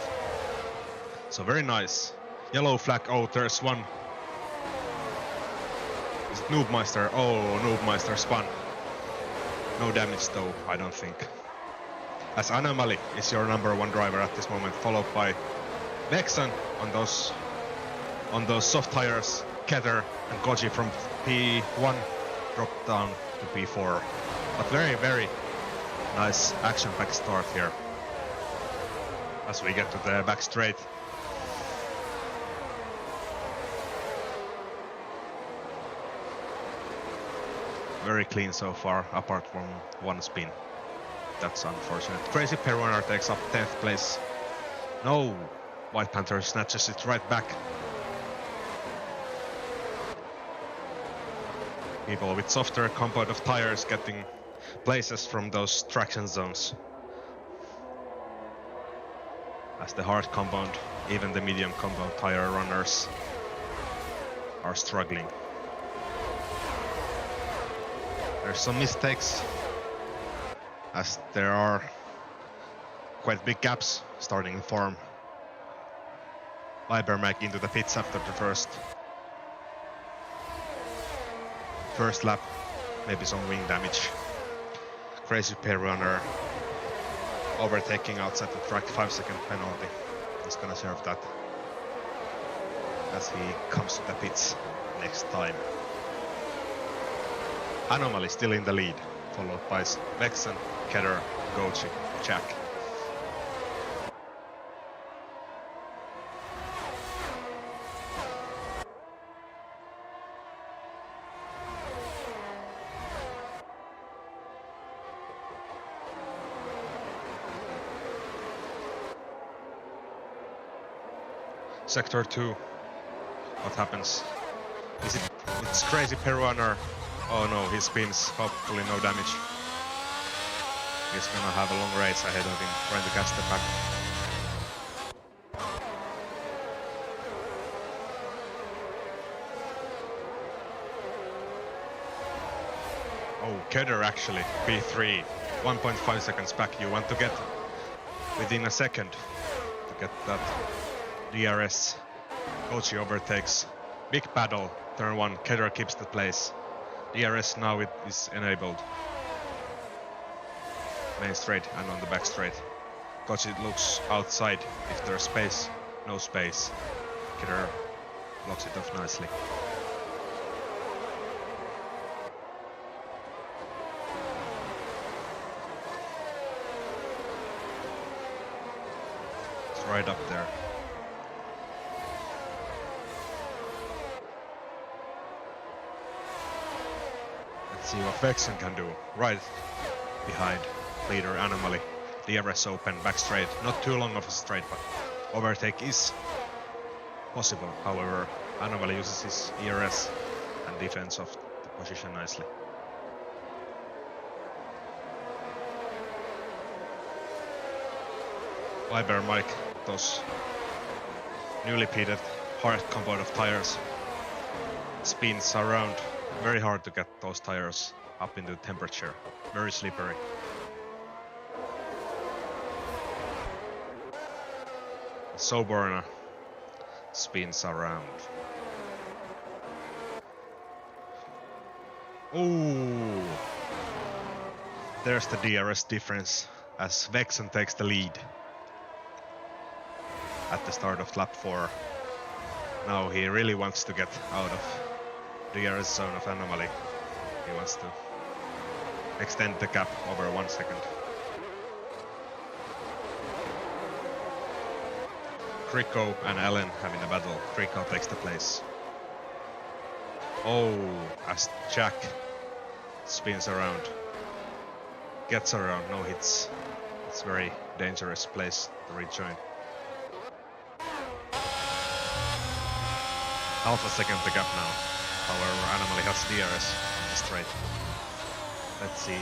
So very nice. Yellow flag. Oh, there's one. Is it Noobmeister? Oh, Noobmeister spun. No damage though, I don't think. As Anomaly is your number 1 driver at this moment, followed by Vexen on those soft tires. Keter and Goji from P1 dropped down to P4. But very, very nice action-packed start here as we get to the back straight. Very clean so far, apart from one spin. That's unfortunate. Crazy Piranha takes up 10th place. No! White Panther snatches it right back. People with softer compound of tires getting places from those traction zones. As the hard compound, even the medium compound tire runners are struggling. There's some mistakes, as there are quite big gaps starting to form. Libermag into the pits after the first lap, maybe some wing damage. Crazy Piranha overtaking outside the track, 5-second penalty. He's gonna serve that as he comes to the pits next time. Anomaly still in the lead, followed by Vexen, Keter, Goji, Jack. Sector 2, what happens? It's Crazy Piranha. Oh no, he spins, hopefully no damage. He's gonna have a long race ahead of him, trying to catch the back. Oh, Keter actually, P3, 1.5 seconds back. You want to get within a second to get that DRS. Koji overtakes. Big battle. Turn 1. Kedar keeps the place. DRS now it is enabled. Main straight and on the back straight. Koji looks outside if there's space. No space. Kedar blocks it off nicely. It's right up there. Let's see what Vexen can do. Right behind leader Anomaly. DRS open, back straight. Not too long of a straight, but overtake is possible. However, Anomaly uses his ERS and defense of the position nicely. Viber Mike, those newly pitted hard compound of tires spins around. Very hard to get those tires up into temperature. Very slippery. Soborna spins around. Ooh! There's the DRS difference as Vexen takes the lead at the start of lap 4. Now he really wants to get out of DRS zone of Anomaly. He wants to extend the gap over 1 second. Kriko and Allen having a battle. Kriko takes the place. Oh, as Jack spins around. Gets around, no hits. It's a very dangerous place to rejoin. Half a second the gap now. However, Anomaly has DRS on the straight. Let's see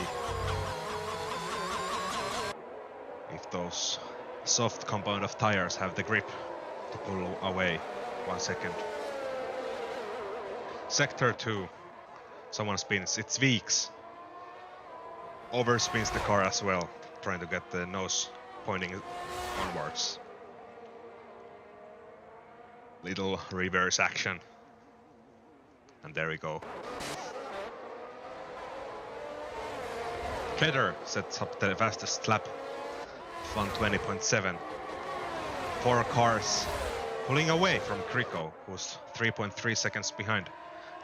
if those soft compound of tires have the grip to pull away. 1 second. Sector 2. Someone spins. It's Weeks. Overspins the car as well, trying to get the nose pointing onwards. Little reverse action. And there we go. Kedar sets up the fastest lap. 1:20.7. 4 cars pulling away from Kriko, who's 3.3 seconds behind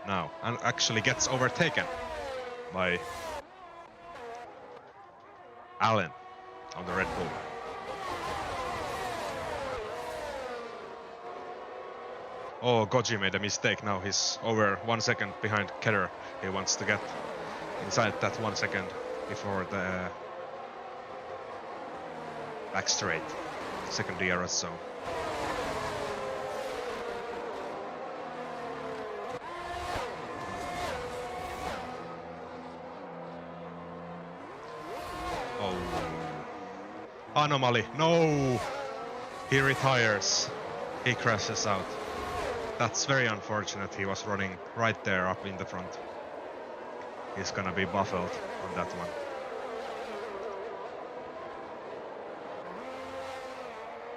now, and actually gets overtaken by Allen on the Red Bull. Oh, Goji made a mistake now. He's over 1 second behind Kedar. He wants to get inside that 1 second before the back straight, second DRS zone. Oh. Anomaly, no! He retires. He crashes out. That's very unfortunate. He was running right there up in the front. He's gonna be buffled on that one.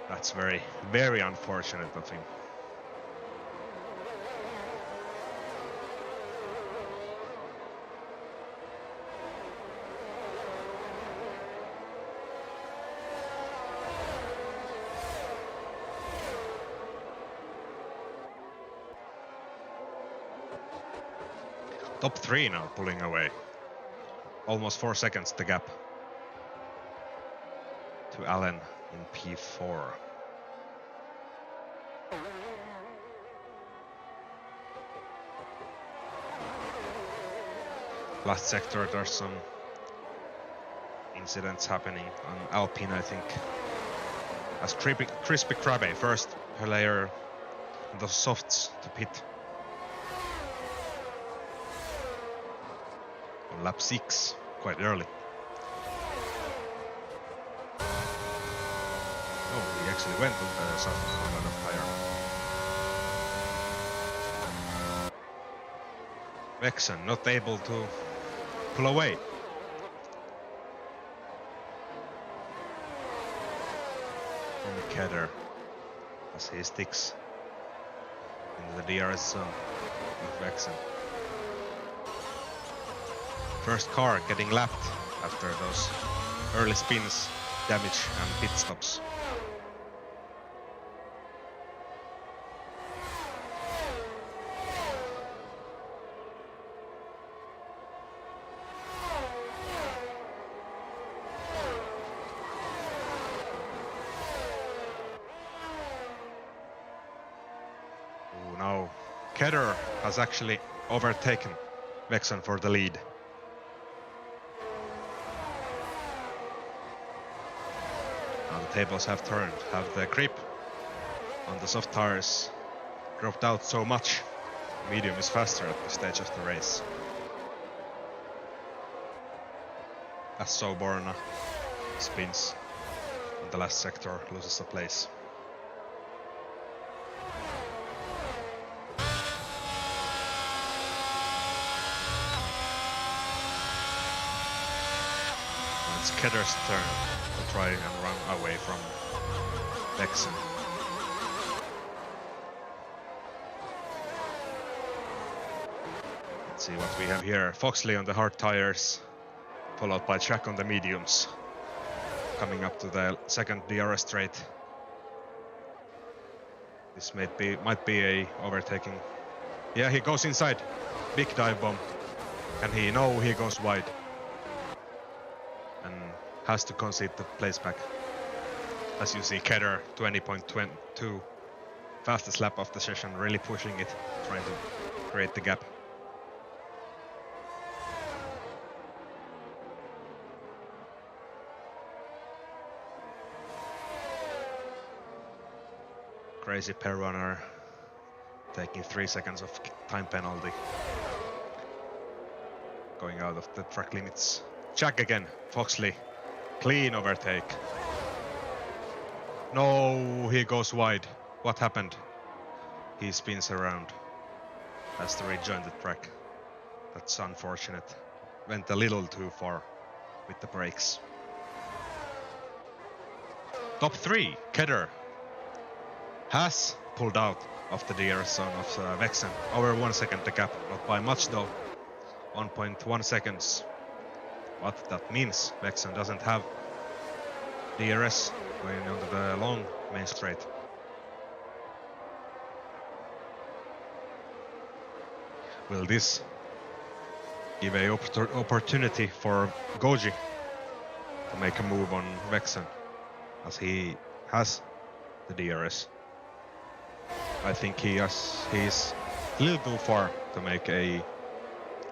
That's very, very unfortunate of him. Top 3 now pulling away. Almost 4 seconds the gap to Allen in P4. Last sector, there's some incidents happening on Alpine, I think. As Crispy Krabbe, first her layer the softs to pit. On lap 6, quite early. Oh, he actually went on the soft compound of tire. Vexen not able to pull away. From Kedar. as he sticks into the DRS zone with Vexen. First car getting lapped after those early spins, damage and pit stops. Ooh, now Kedder has actually overtaken Vexen for the lead. Now the tables have turned. Have the grip on the soft tires dropped out so much? Medium is faster at this stage of the race. As Soborna spins in the last sector, loses a place. It's Kedder's turn to try and run away from Vexen. Let's see what we have here. Foxley on the hard tires, followed by Jack on the mediums. Coming up to the second DRS straight. This might be a overtaking. Yeah, he goes inside. Big dive bomb. Can he? No, he goes wide. And has to concede the place back. As you see, Kedder 20.22, fastest lap of the session, really pushing it, trying to create the gap. Crazy pair runner taking 3 seconds of time penalty. Going out of the track limits. Jack again, Foxley, clean overtake. No, he goes wide. What happened? He spins around. Has to rejoin the track. That's unfortunate. Went a little too far with the brakes. Top 3, Kedder has pulled out of the DRS zone of Vexen. Over 1 second the gap, not by much though. 1.1 seconds. What that means, Vexen doesn't have DRS going onto the long main straight. Will this give a opportunity for Goji to make a move on Vexen, as he has the DRS? I think he's a little too far to make a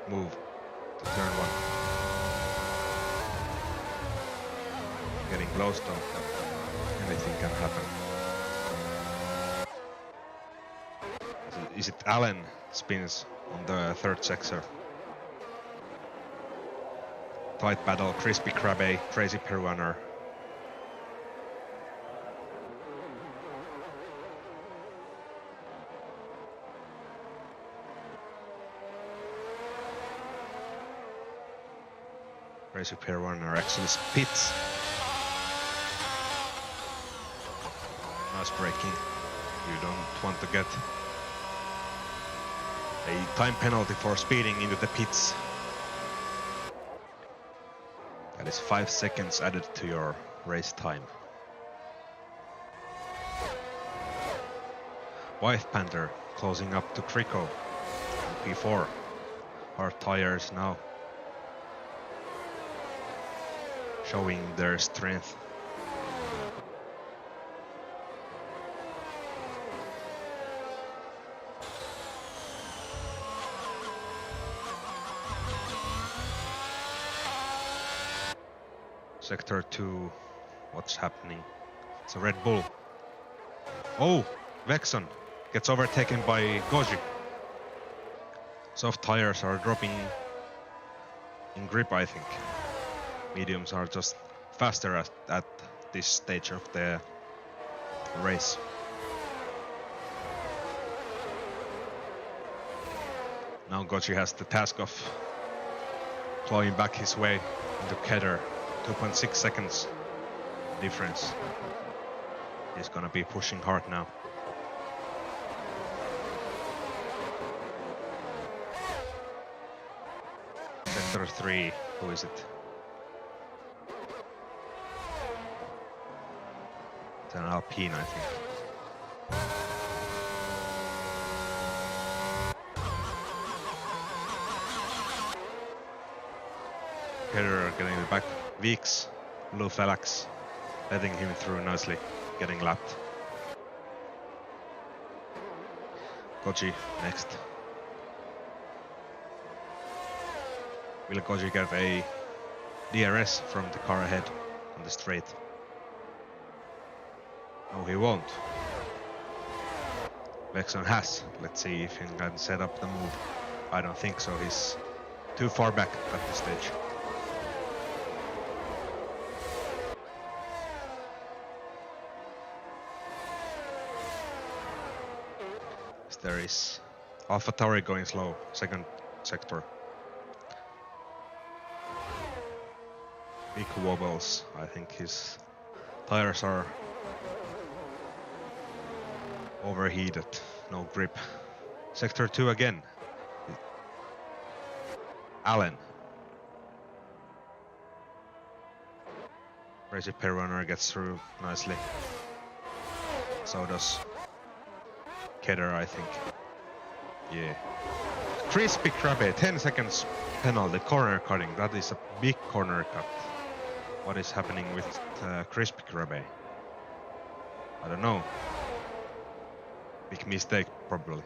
move to turn 1. Getting close though, anything can happen. Is it Allen spins on the third sector? Tight battle, Crispy Krabbe, Crazy Peruaner. Crazy Peruaner actually spits. Nice braking. You don't want to get a time penalty for speeding into the pits. That is 5 seconds added to your race time. White Panther closing up to Crico on P4. Hard tires now showing their strength. Sector 2, what's happening? It's a Red Bull. Oh, Vexen gets overtaken by Goji. Soft tires are dropping in grip, I think. Mediums are just faster at this stage of the race. Now Goji has the task of clawing back his way into Kedder. 2.6 seconds difference. He's gonna be pushing hard now. Sector 3, who is it? It's an Alpine, I think. Header getting the back. Weeks, Blue Felax, letting him through nicely, getting lapped. Koji next. Will Koji get a DRS from the car ahead on the straight? No, he won't. Vexon has. Let's see if he can set up the move. I don't think so. He's too far back at this stage. There is AlphaTauri going slow, second sector. Big wobbles. I think his tires are overheated. No grip. Sector 2 again. Allen. Crazy Pair Runner gets through nicely. So does Kedder, I think. Yeah. Crispy Krabbe, 10 seconds penalty, corner cutting. That is a big corner cut. What is happening with Crispy Krabbe? I don't know. Big mistake, probably.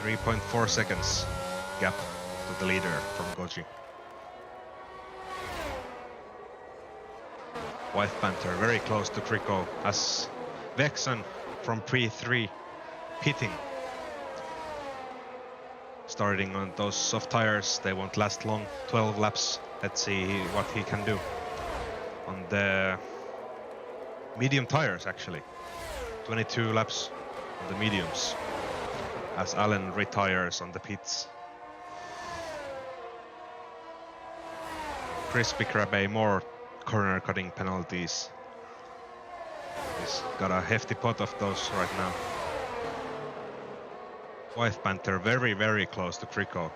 .4 seconds gap to the leader from Goji. White Panther very close to Kriko as Vexon from Pre-3 pitting. Starting on those soft tires, they won't last long, 12 laps. Let's see what he can do. On the medium tires actually, 22 laps on the mediums. As Allen retires on the pits. Crispy Krabbe more corner cutting penalties. He's got a hefty pot of those right now. White Panther very, very close to Kriko.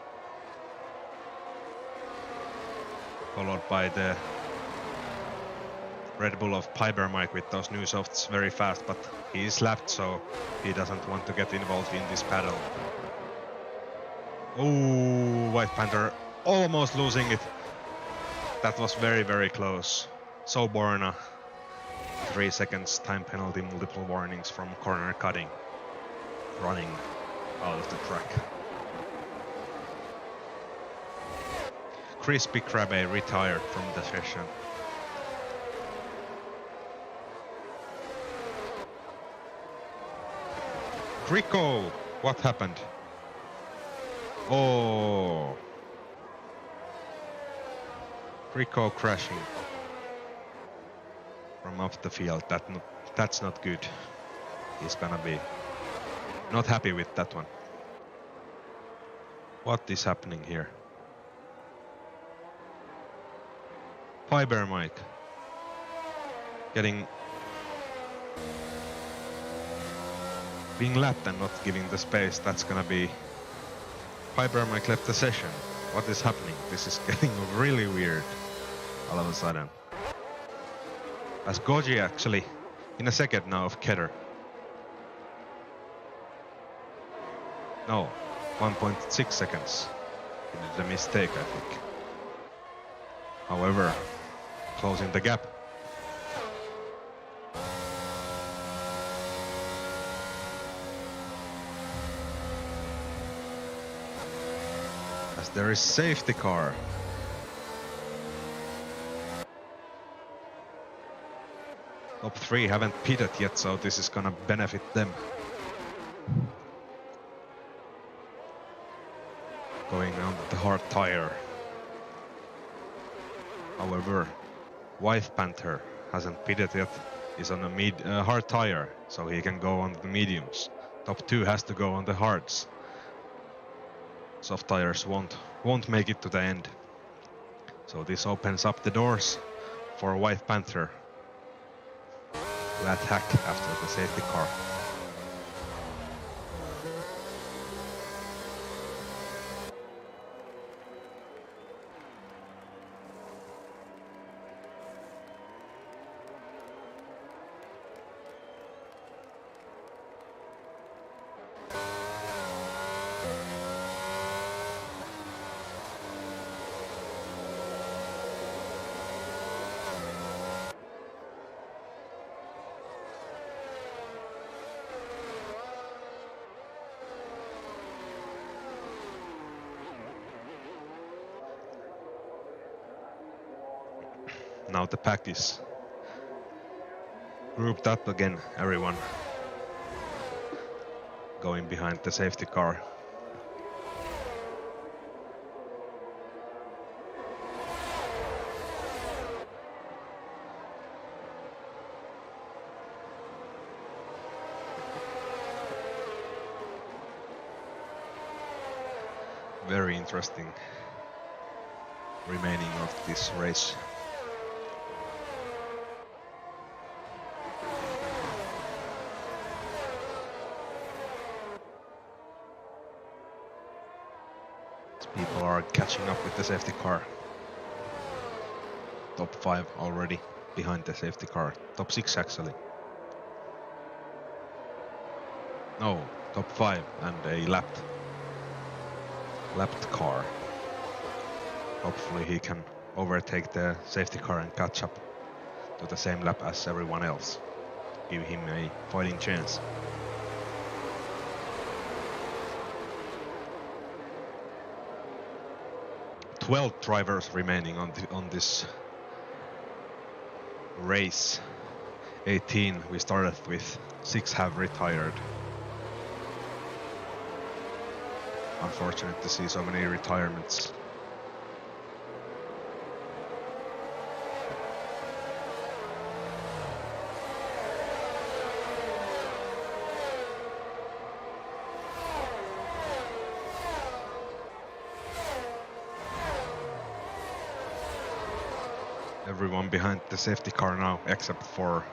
Followed by the Red Bull of Piper Mike with those new softs very fast, but he is lapped, so he doesn't want to get involved in this battle. Oh, White Panther almost losing it. That was very, very close. So Borna, 3 seconds time penalty, multiple warnings from corner cutting. Running out of the track. Crispy Krabbe retired from the session. Kriko, what happened? Oh. Kriko crashing from off the field. That's not good. He's gonna be not happy with that one. What is happening here? Piper Mike being lapped and not giving the space. That's gonna be Piper Mike left the session. What is happening? This is getting really weird all of a sudden. As Goji actually in a second now of Kedder. No, 1.6 seconds. He did a mistake, I think. However, closing the gap. As there is safety car. Top 3 haven't pitted yet, so this is gonna benefit them. Going on the hard tire. However, White Panther hasn't pitted yet. He's on a hard tire, so he can go on the mediums. Top 2 has to go on the hards. Soft tires won't make it to the end. So this opens up the doors for White Panther to attack after the safety car. now the pack is grouped up again, everyone going behind the safety car. Very interesting remaining of this race. People are catching up with the safety car. Top 5 already behind the safety car. Top 6 actually. No, top 5 and a lapped car. Hopefully he can overtake the safety car and catch up to the same lap as everyone else. Give him a fighting chance. "12 drivers remaining on this race. 18 we started with, 6 have retired. Unfortunate to see so many retirements. Everyone behind the safety car now, except for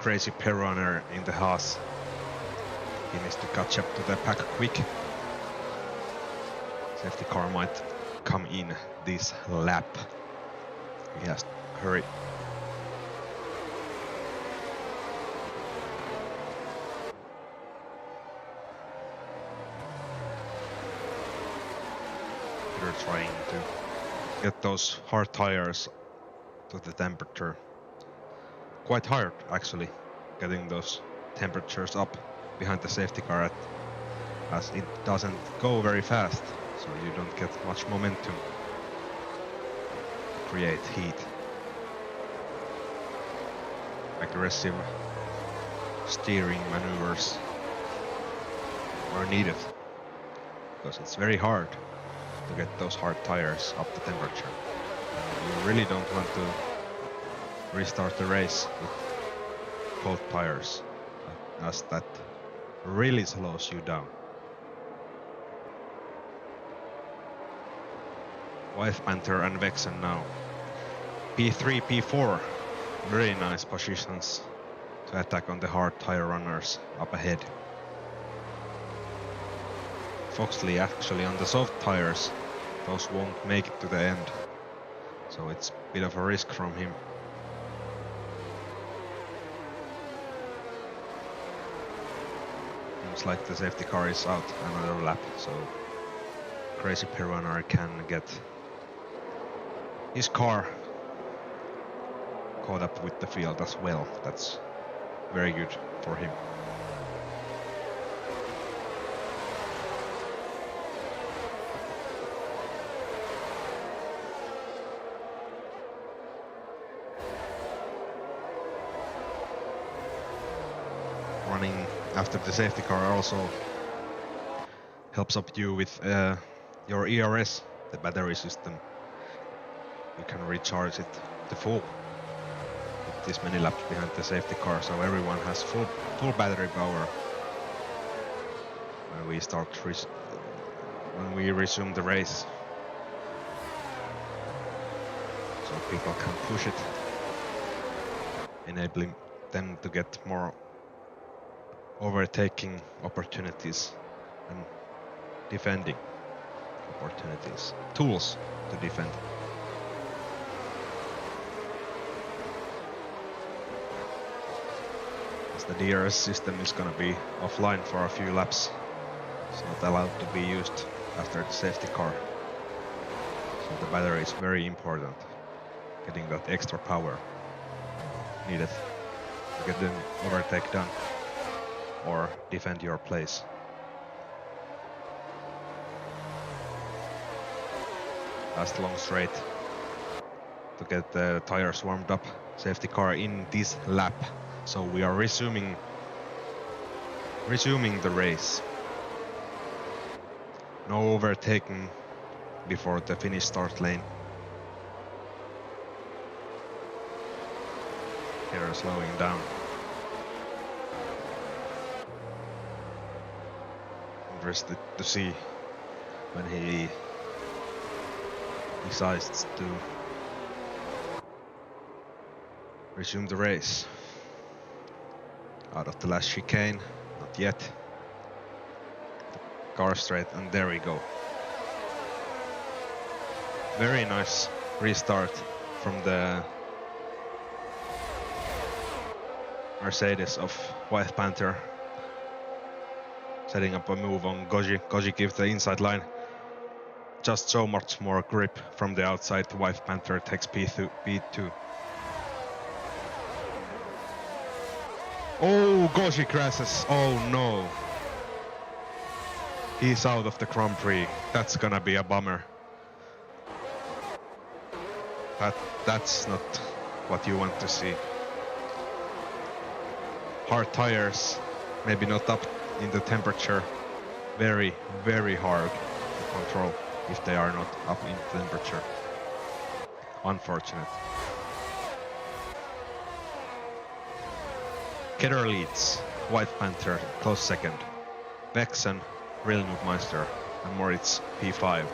crazy Perunner in the Haas. He needs to catch up to the pack quick. Safety car might come in this lap. He has to hurry. They're trying to get those hard tires to the temperature. Quite hard actually, getting those temperatures up behind the safety car as it doesn't go very fast, so you don't get much momentum to create heat. Aggressive steering maneuvers are needed because it's very hard to get those hard tires up the temperature. You really don't want to restart the race with cold tires, as that really slows you down. Wife Panther and Vexen now. P3, P4, very nice positions to attack on the hard tire runners up ahead. Foxley actually on the soft tires, those won't make it to the end, so it's a bit of a risk from him. Seems like the safety car is out another lap, so crazy Perunner can get his car caught up with the field as well. That's very good for him. Running after the safety car also helps up you with your ERS, the battery system. You can recharge it to full with this many laps behind the safety car, so everyone has full battery power when we start when we resume the race, so people can push it, enabling them to get more overtaking opportunities and defending opportunities, tools to defend. As the DRS system is gonna be offline for a few laps, it's not allowed to be used after the safety car. So the battery is very important, getting that extra power needed to get the overtake done or defend your place. Last long straight. to get the tires warmed up. Safety car in this lap. So we are resuming the race. No overtaking before the finish start lane. Here slowing down. Interested to see when he decides to resume the race. Out of the last chicane, not yet. The car straight, and there we go. Very nice restart from the Mercedes of White Panther. Setting up a move on Goji. Goji gives the inside line. Just so much more grip from the outside. White Panther takes P2. Oh, Goji crashes. Oh no. He's out of the Grand Prix. That's gonna be a bummer. That's not what you want to see. Hard tires, maybe not up in the temperature. Very, very hard to control if they are not up in temperature. Unfortunate. Kedder leads, White Panther close second. Vexen, Rilnugmeister, and Moritz P5.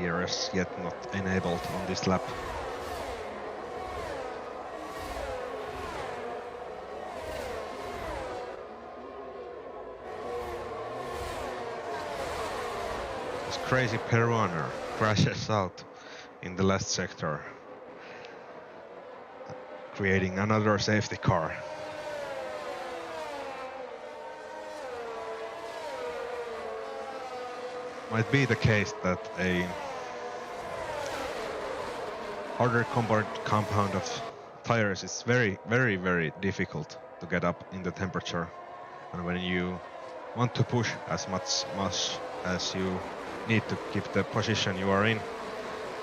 ERS yet not enabled on this lap. This crazy Peruaner crashes out in the last sector, creating another safety car. Might be the case that a harder compound of tires is very, very, very difficult to get up in the temperature. And when you want to push as much as you need to keep the position you are in,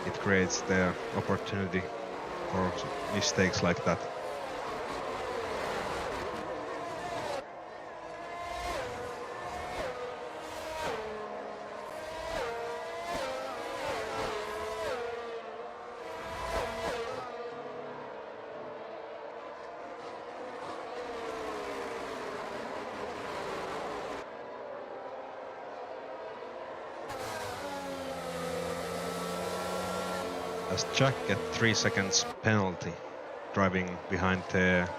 it creates the opportunity for mistakes like that. As Jack get 3 seconds penalty driving behind the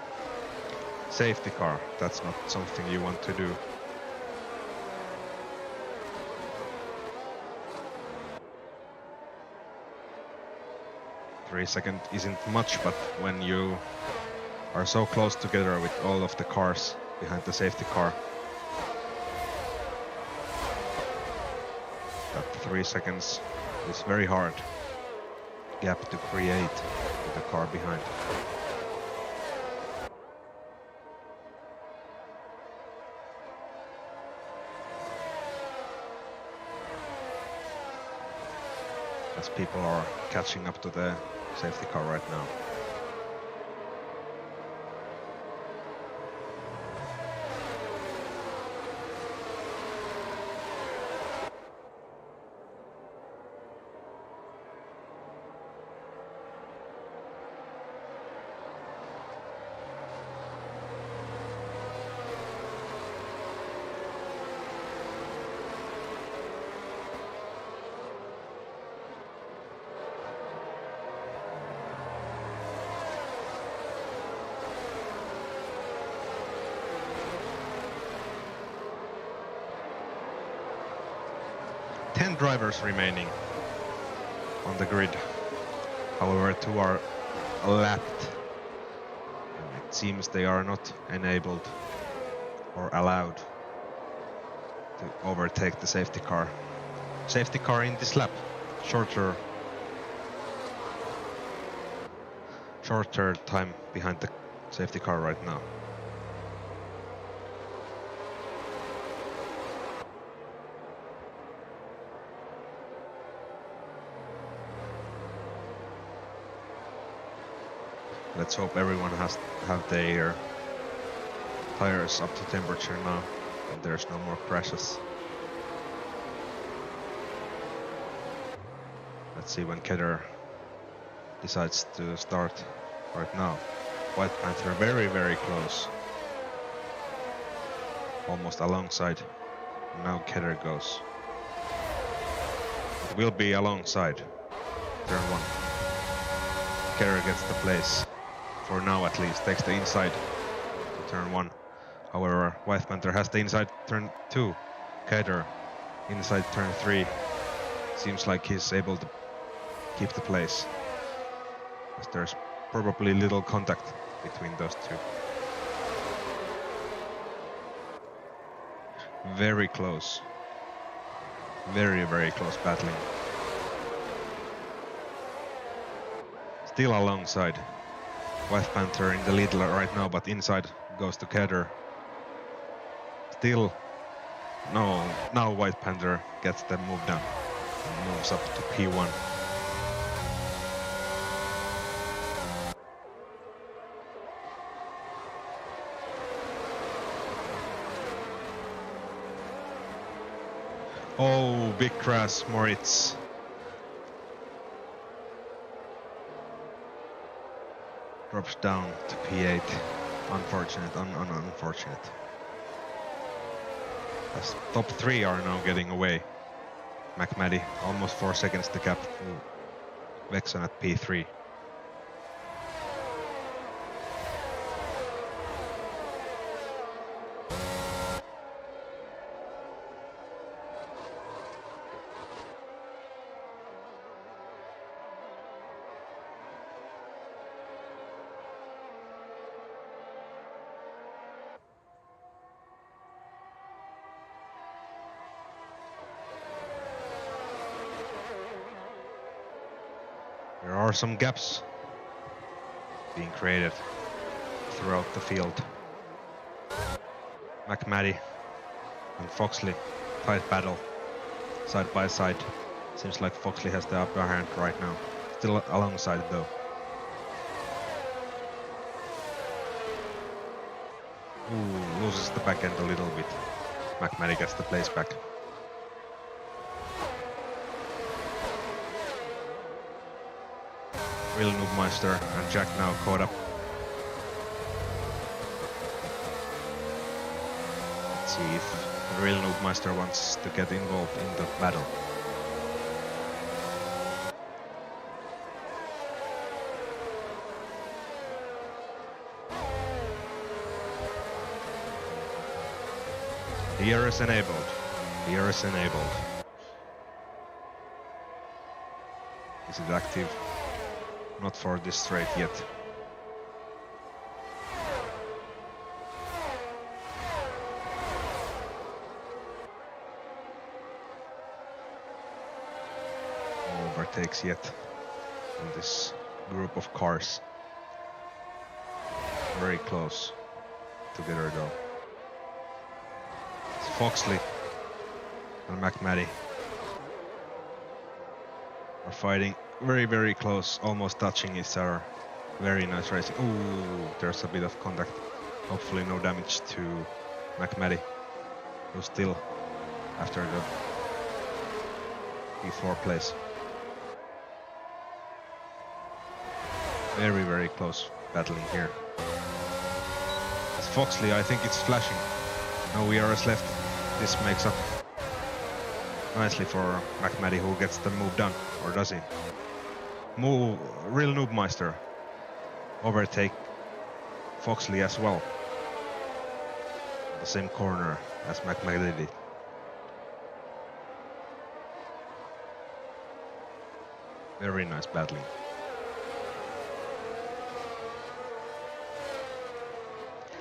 safety car. That's not something you want to do. Three seconds isn't much, but when you are so close together with all of the cars behind the safety car, that 3 seconds is very hard gap to create with the car behind. As people are catching up to the safety car right now. Drivers remaining on the grid. However, 2 are lapped. It seems they are not enabled or allowed to overtake the safety car. Safety car in this lap. Shorter time behind the safety car right now. Let's hope everyone have their tires up to temperature now and there's no more crashes. Let's see when Kedder decides to start right now. White Panther very, very close. Almost alongside. Now Kedder goes. It will be alongside. Turn 1. Kedder gets the place. For now at least. Takes the inside to turn 1. However, White Panther has the inside turn 2. Kedder inside turn 3. Seems like he's able to keep the place. As there's probably little contact between those two. Very close. Very, very close battling. Still alongside. White Panther in the lead right now, but inside goes to Kedder. Still, no, now White Panther gets the move done and moves up to P1. Oh, big crash, Moritz. Drops down to P8. Unfortunate, unfortunate. As top 3 are now getting away. McMaddy, almost 4 seconds to gap to Vexon at P3. There are some gaps being created throughout the field. McMaddy and Foxley, tight battle, side by side. Seems like Foxley has the upper hand right now. Still alongside though. Ooh, loses the back end a little bit. McMaddy gets the place back. Real Noobmeister and Jack now caught up. Let's see if the Real Noobmeister wants to get involved in the battle. Gear is enabled. Gear is enabled. Is it active? Not for this straight yet. No overtakes yet in this group of cars. Very close together though. It's Foxley and McMaddy are fighting very, very close, almost touching each other. Very nice racing. Ooh, there's a bit of contact. Hopefully no damage to McMaddy, who's still after the P4 place. Very, very close battling here. It's Foxley, I think it's flashing. No ERS left. This makes up nicely for McMaddy, who gets the move done, or does he? Move, Real Noobmeister overtake Foxley as well. The same corner as McMaddy did. Very nice battling.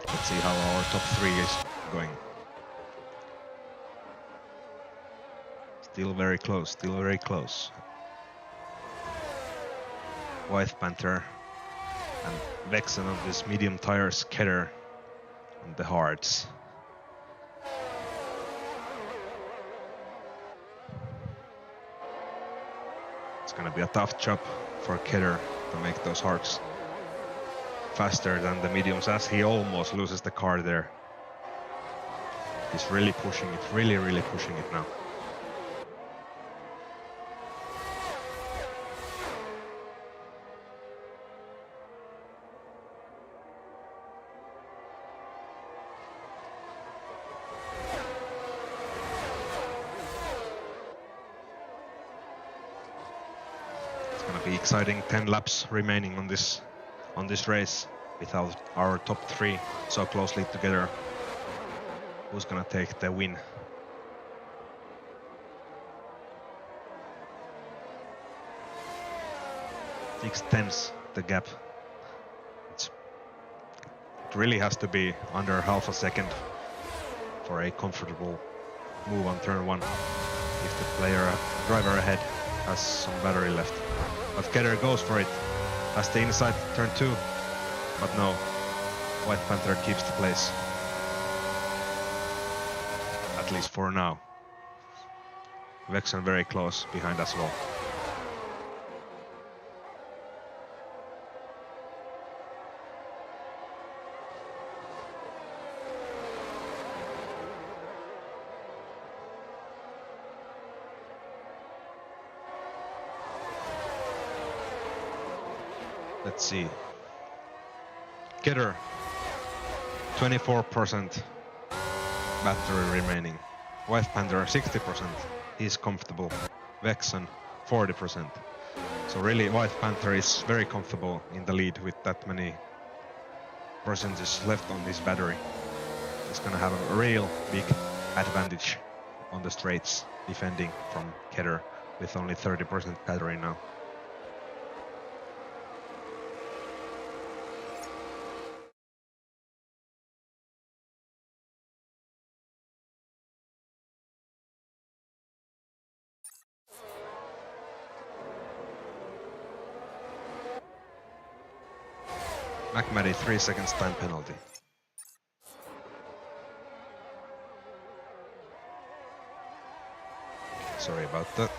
Let's see how our top 3 is going. Still very close, still very close. White Panther and Vexen on this medium tires, Keter on the hards. It's gonna be a tough job for Keter to make those hards faster than the mediums, as he almost loses the car there. He's really pushing it, really pushing it now. It's gonna be exciting. 10 laps remaining on this race without our top three so closely together. Who's gonna take the win? Six tenths the gap. It really has to be under half a second for a comfortable move on turn one if the driver ahead has some battery left. But Keter goes for it. Has the inside turn two, but no. White Panther keeps the place. At least for now. Vexen very close behind as well. Let's see. Keter, 24% battery remaining. White Panther, 60%. He's comfortable. Vexen, 40%. So really, White Panther is very comfortable in the lead with that many percentages left on this battery. He's gonna have a real big advantage on the straights, defending from Keter with only 30% battery now. McMaddy, 3 seconds time penalty. Sorry about that.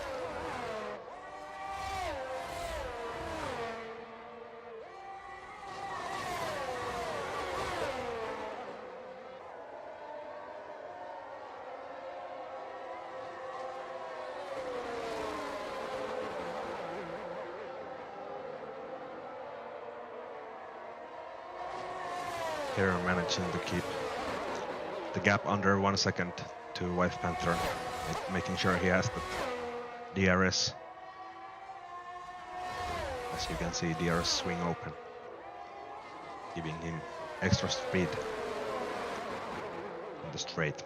Here managing to keep the gap under 1 second to White Panther, making sure he has the DRS. As you can see, DRS swing open, giving him extra speed on the straight.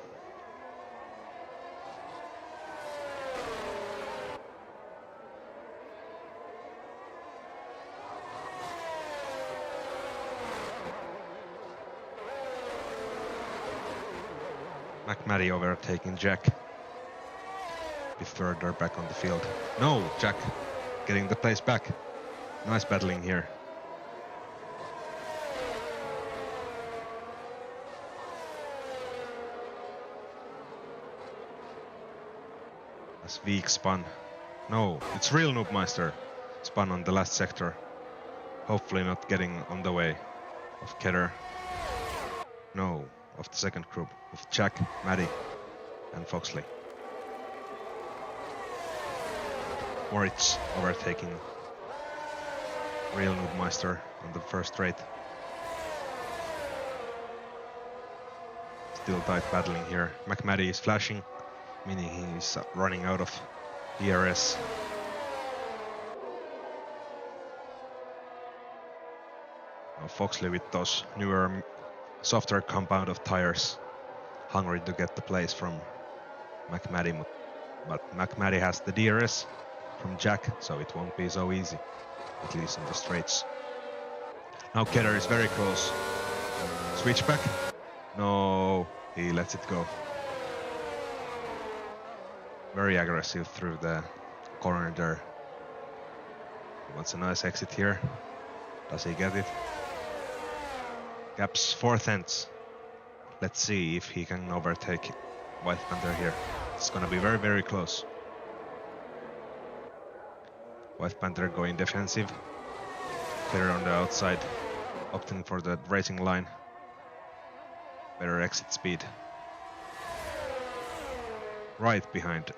McMaddy overtaking Jack. Be further back on the field. No, Jack getting the place back. Nice battling here. As Veek spun. No, it's real Noobmeister. Spun on the last sector. Hopefully not getting on the way of Keter. No, of the second group with Jack, Maddie and Foxley. Moritz overtaking real Noobmeister on the first straight. Still tight battling here. McMaddy is flashing, meaning he's running out of DRS. Now Foxley with those newer, softer compound of tires, hungry to get the place from McMaddy, but McMaddy has the DRS from Jack, so it won't be so easy, at least in the straights. Now Keter is very close. Switchback? No, he lets it go. Very aggressive through the corner there. He wants a nice exit here. Does he get it? Gaps 4 tenths. Let's see if he can overtake White Panther here. It's gonna be very, very close. White Panther going defensive. Kidder on the outside, opting for the racing line. Better exit speed. Right behind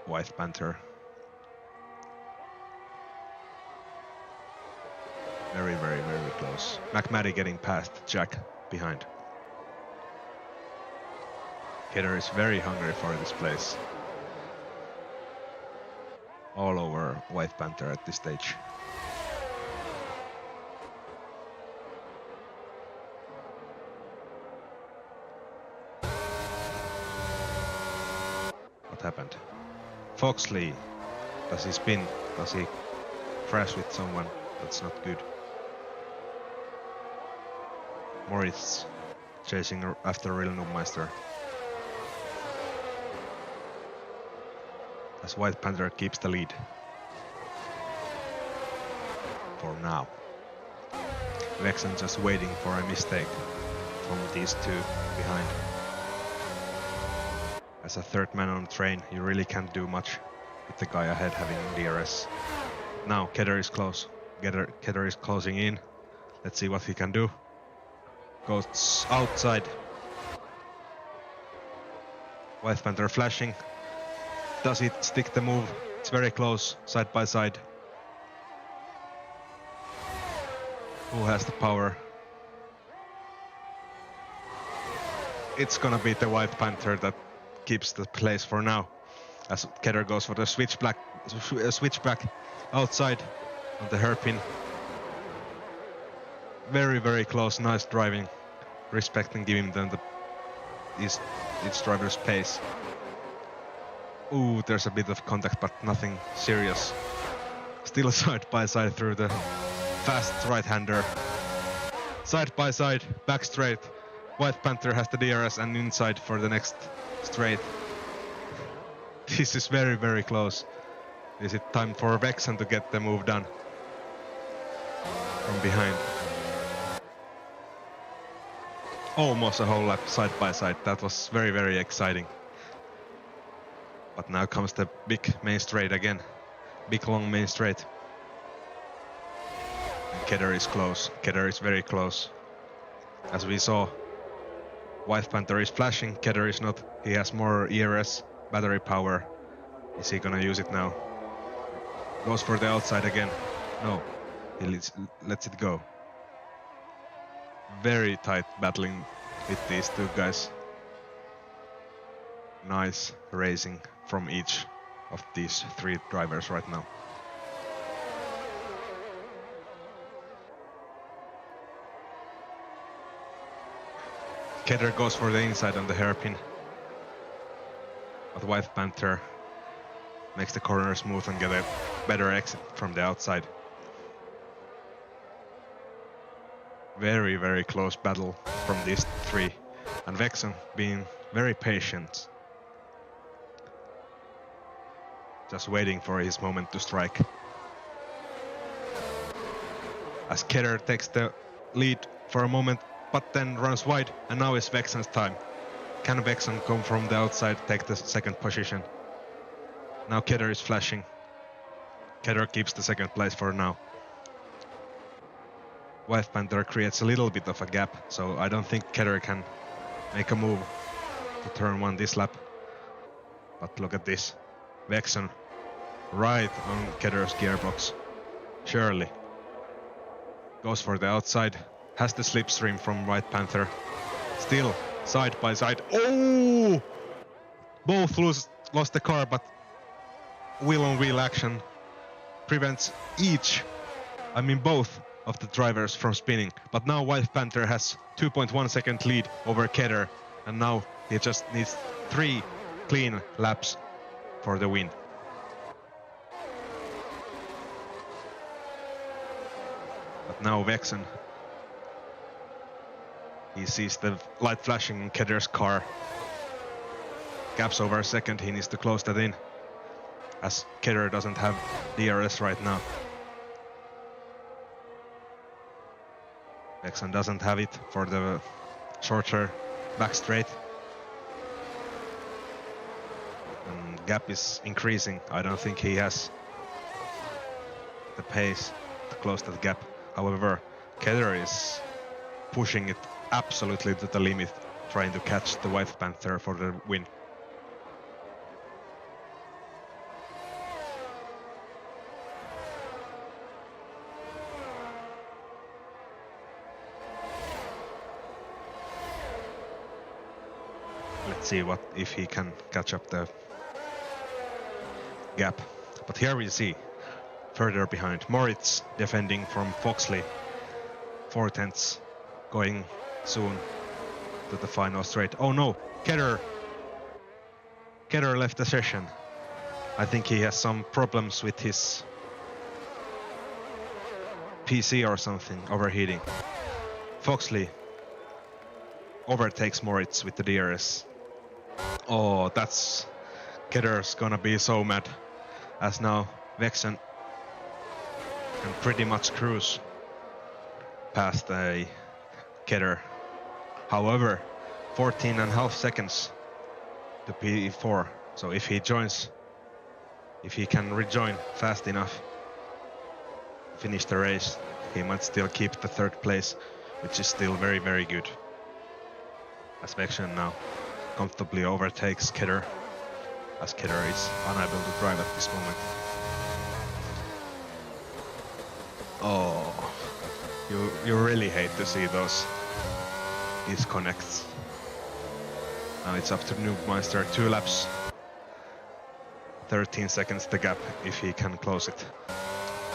White Panther. Very, very, very close. McMaddy getting past Jack behind. Kidder is very hungry for this place. All over White Panther at this stage. What happened? Foxley. Does he spin? Does he crash with someone? That's not good. Moritz chasing after Rilnumeister. As White Panther keeps the lead. For now. Vexen just waiting for a mistake from these two behind. As a third man on the train, you really can't do much with the guy ahead having DRS. Now Kedder is close. Kedder is closing in. Let's see what he can do. Goes outside. White Panther flashing. Does it stick the move? It's very close, side by side. Who has the power? It's gonna be the White Panther that keeps the place for now. As Kedder goes for the switchback outside on the hairpin. Very, very close, nice driving. Respecting, giving them each driver's pace. Ooh, there's a bit of contact, but nothing serious. Still side by side through the fast right-hander. Side by side, back straight. White Panther has the DRS and inside for the next straight. This is very, very close. Is it time for Vexen to get the move done? From behind. Almost a whole lap side by side. That was very, very exciting. But now comes the big main straight again. Big long main straight. And Kedder is close. Kedder is very close. As we saw, White Panther is flashing, Kedder is not. He has more ERS battery power. Is he gonna use it now? Goes for the outside again. No, he lets it go. Very tight battling with these two guys. Nice racing from each of these three drivers right now. Kedder goes for the inside on the hairpin. But White Panther makes the corner smooth and get a better exit from the outside. Very, very close battle from these three. And Vexen being very patient. Just waiting for his moment to strike. As Kedder takes the lead for a moment, but then runs wide, and now it's Vexen's time. Can Vexen come from the outside, take the second position? Now Kedder is flashing. Kedder keeps the second place for now. White Panther creates a little bit of a gap, so I don't think Kedder can make a move to turn one this lap. But look at this. Vexen right on Kedder's gearbox. Surely. Goes for the outside. Has the slipstream from White Panther. Still side by side. Oh! Both lost the car, but wheel-on-wheel action prevents both of the drivers from spinning. But now White Panther has 2.1 second lead over Kedder, and now he just needs 3 clean laps for the win. But now Vexen, he sees the light flashing in Kedder's car. Gaps over a second, he needs to close that in. as Kedar doesn't have DRS right now. Vexen doesn't have it for the shorter back straight. And gap is increasing. I don't think he has the pace to close that gap. However, Kedar is pushing it absolutely to the limit, trying to catch the White Panther for the win. Let's see what if he can catch up the gap. But here we see, further behind, Moritz defending from Foxley. 4/10 going soon to the final straight. Oh no, Kedar left the session. I think he has some problems with his PC or something, overheating. Foxley overtakes Moritz with the DRS. Oh, that's... Kedar's gonna be so mad, as now Vexen can pretty much cruise past the Kedar. However, 14.5 seconds to P4. So if he joins, if he can rejoin fast enough, finish the race, he might still keep the 3rd place, which is still very, very good. As Vexen now comfortably overtakes Kedar, as Kedar is unable to drive at this moment. Oh, you really hate to see those disconnects. Now it's up to Noobmeister, 2 laps. 13 seconds the gap if he can close it.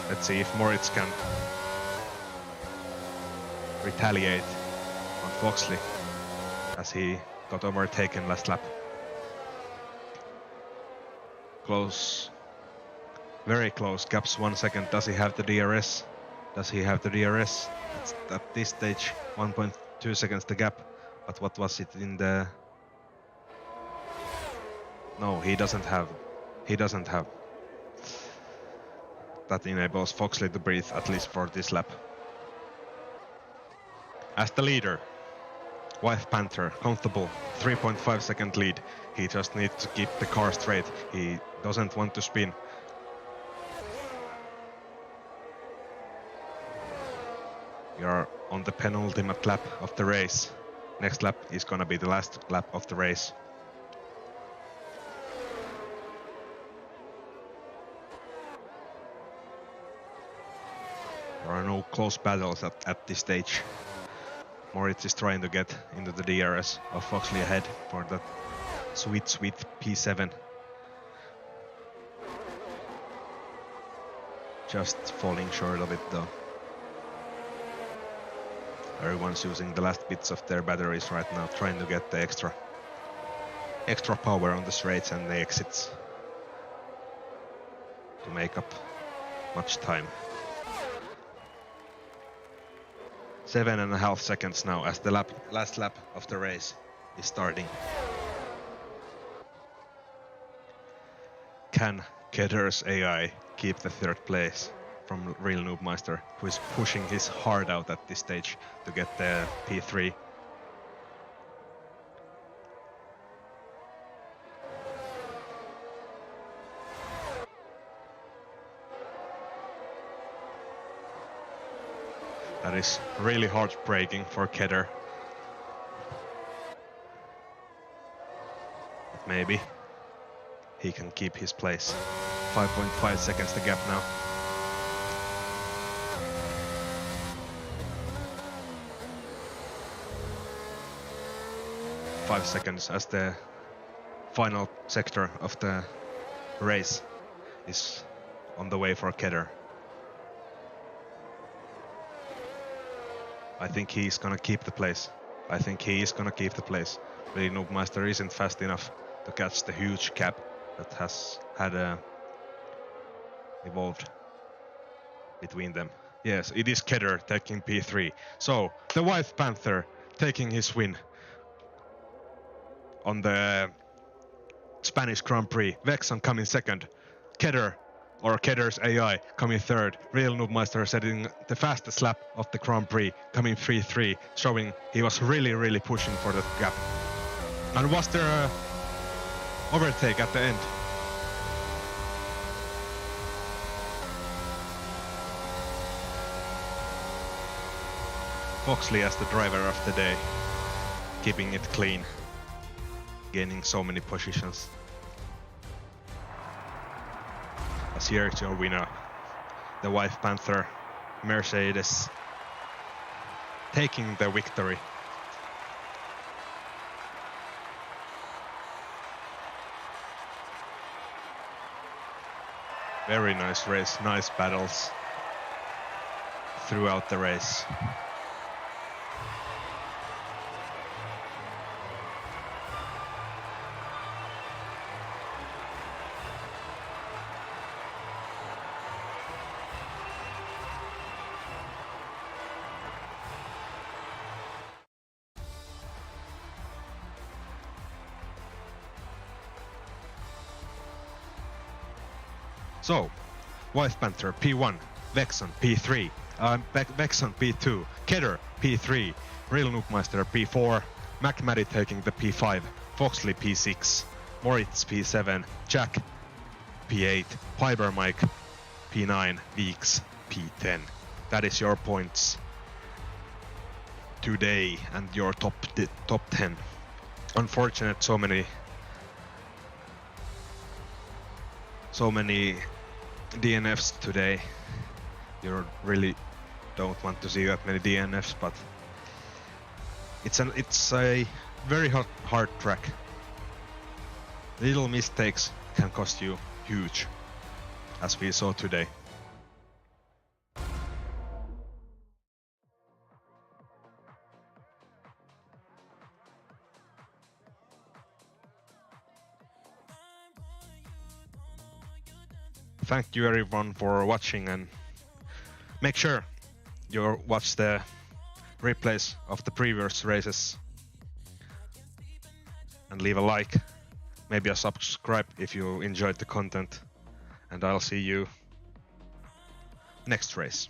Let's see if Moritz can retaliate on Foxley, as he got overtaken last lap. Close, very close, gaps 1 second. Does he have the DRS? Does he have the DRS? It's at this stage 1.2 seconds the gap, but what was it in the... No, he doesn't have. He doesn't have. That enables Foxley to breathe, at least for this lap. As the leader, White Panther, comfortable, 3.5 second lead. He just needs to keep the car straight. He doesn't want to spin. We are on the penultimate lap of the race. Next lap is gonna be the last lap of the race. There are no close battles at this stage. Moritz is trying to get into the DRS of Foxley ahead for that sweet P7. Just falling short of it though. Everyone's using the last bits of their batteries right now, trying to get the extra power on the straights and the exits to make up much time. 7.5 seconds now as the last lap of the race is starting. Can Kedar's AI keep the 3rd place from Real Noobmeister, who is pushing his heart out at this stage to get the P3? That is really heartbreaking for Kedar. But maybe he can keep his place. 5.5 seconds the gap now. Five seconds as the final sector of the race is on the way for Kedar. I think he's gonna keep the place. I think he is gonna keep the place. Really, Noobmeister isn't fast enough to catch the huge gap that has had evolved between them. Yes, it is Kedar taking P3. So, the White Panther taking his win on the Spanish Grand Prix. Vexen coming second. Kedder, or Kedder's AI, coming third. Real Noobmeister setting the fastest lap of the Grand Prix, coming 3-3, showing he was really pushing for that gap. And was there a overtake at the end? Foxley as the driver of the day, keeping it clean, gaining so many positions. As here's your winner, the White Panther Mercedes, taking the victory. Very nice race, nice battles throughout the race. So, White Panther P1, Vexon P3, Vexon P2, Kedder P3, Real Noobmeister P4, McMaddy taking the P5, Foxley P6, Moritz P7, Jack P8, Piper Mike P9, Weeks P10. That is your points today and your top 10. Unfortunate, so many DNFs today. You really don't want to see that many DNFs, but it's a very hard track. Little mistakes can cost you huge, as we saw today. Thank you everyone for watching, and make sure you watch the replays of the previous races and leave a like, maybe a subscribe if you enjoyed the content, and I'll see you next race.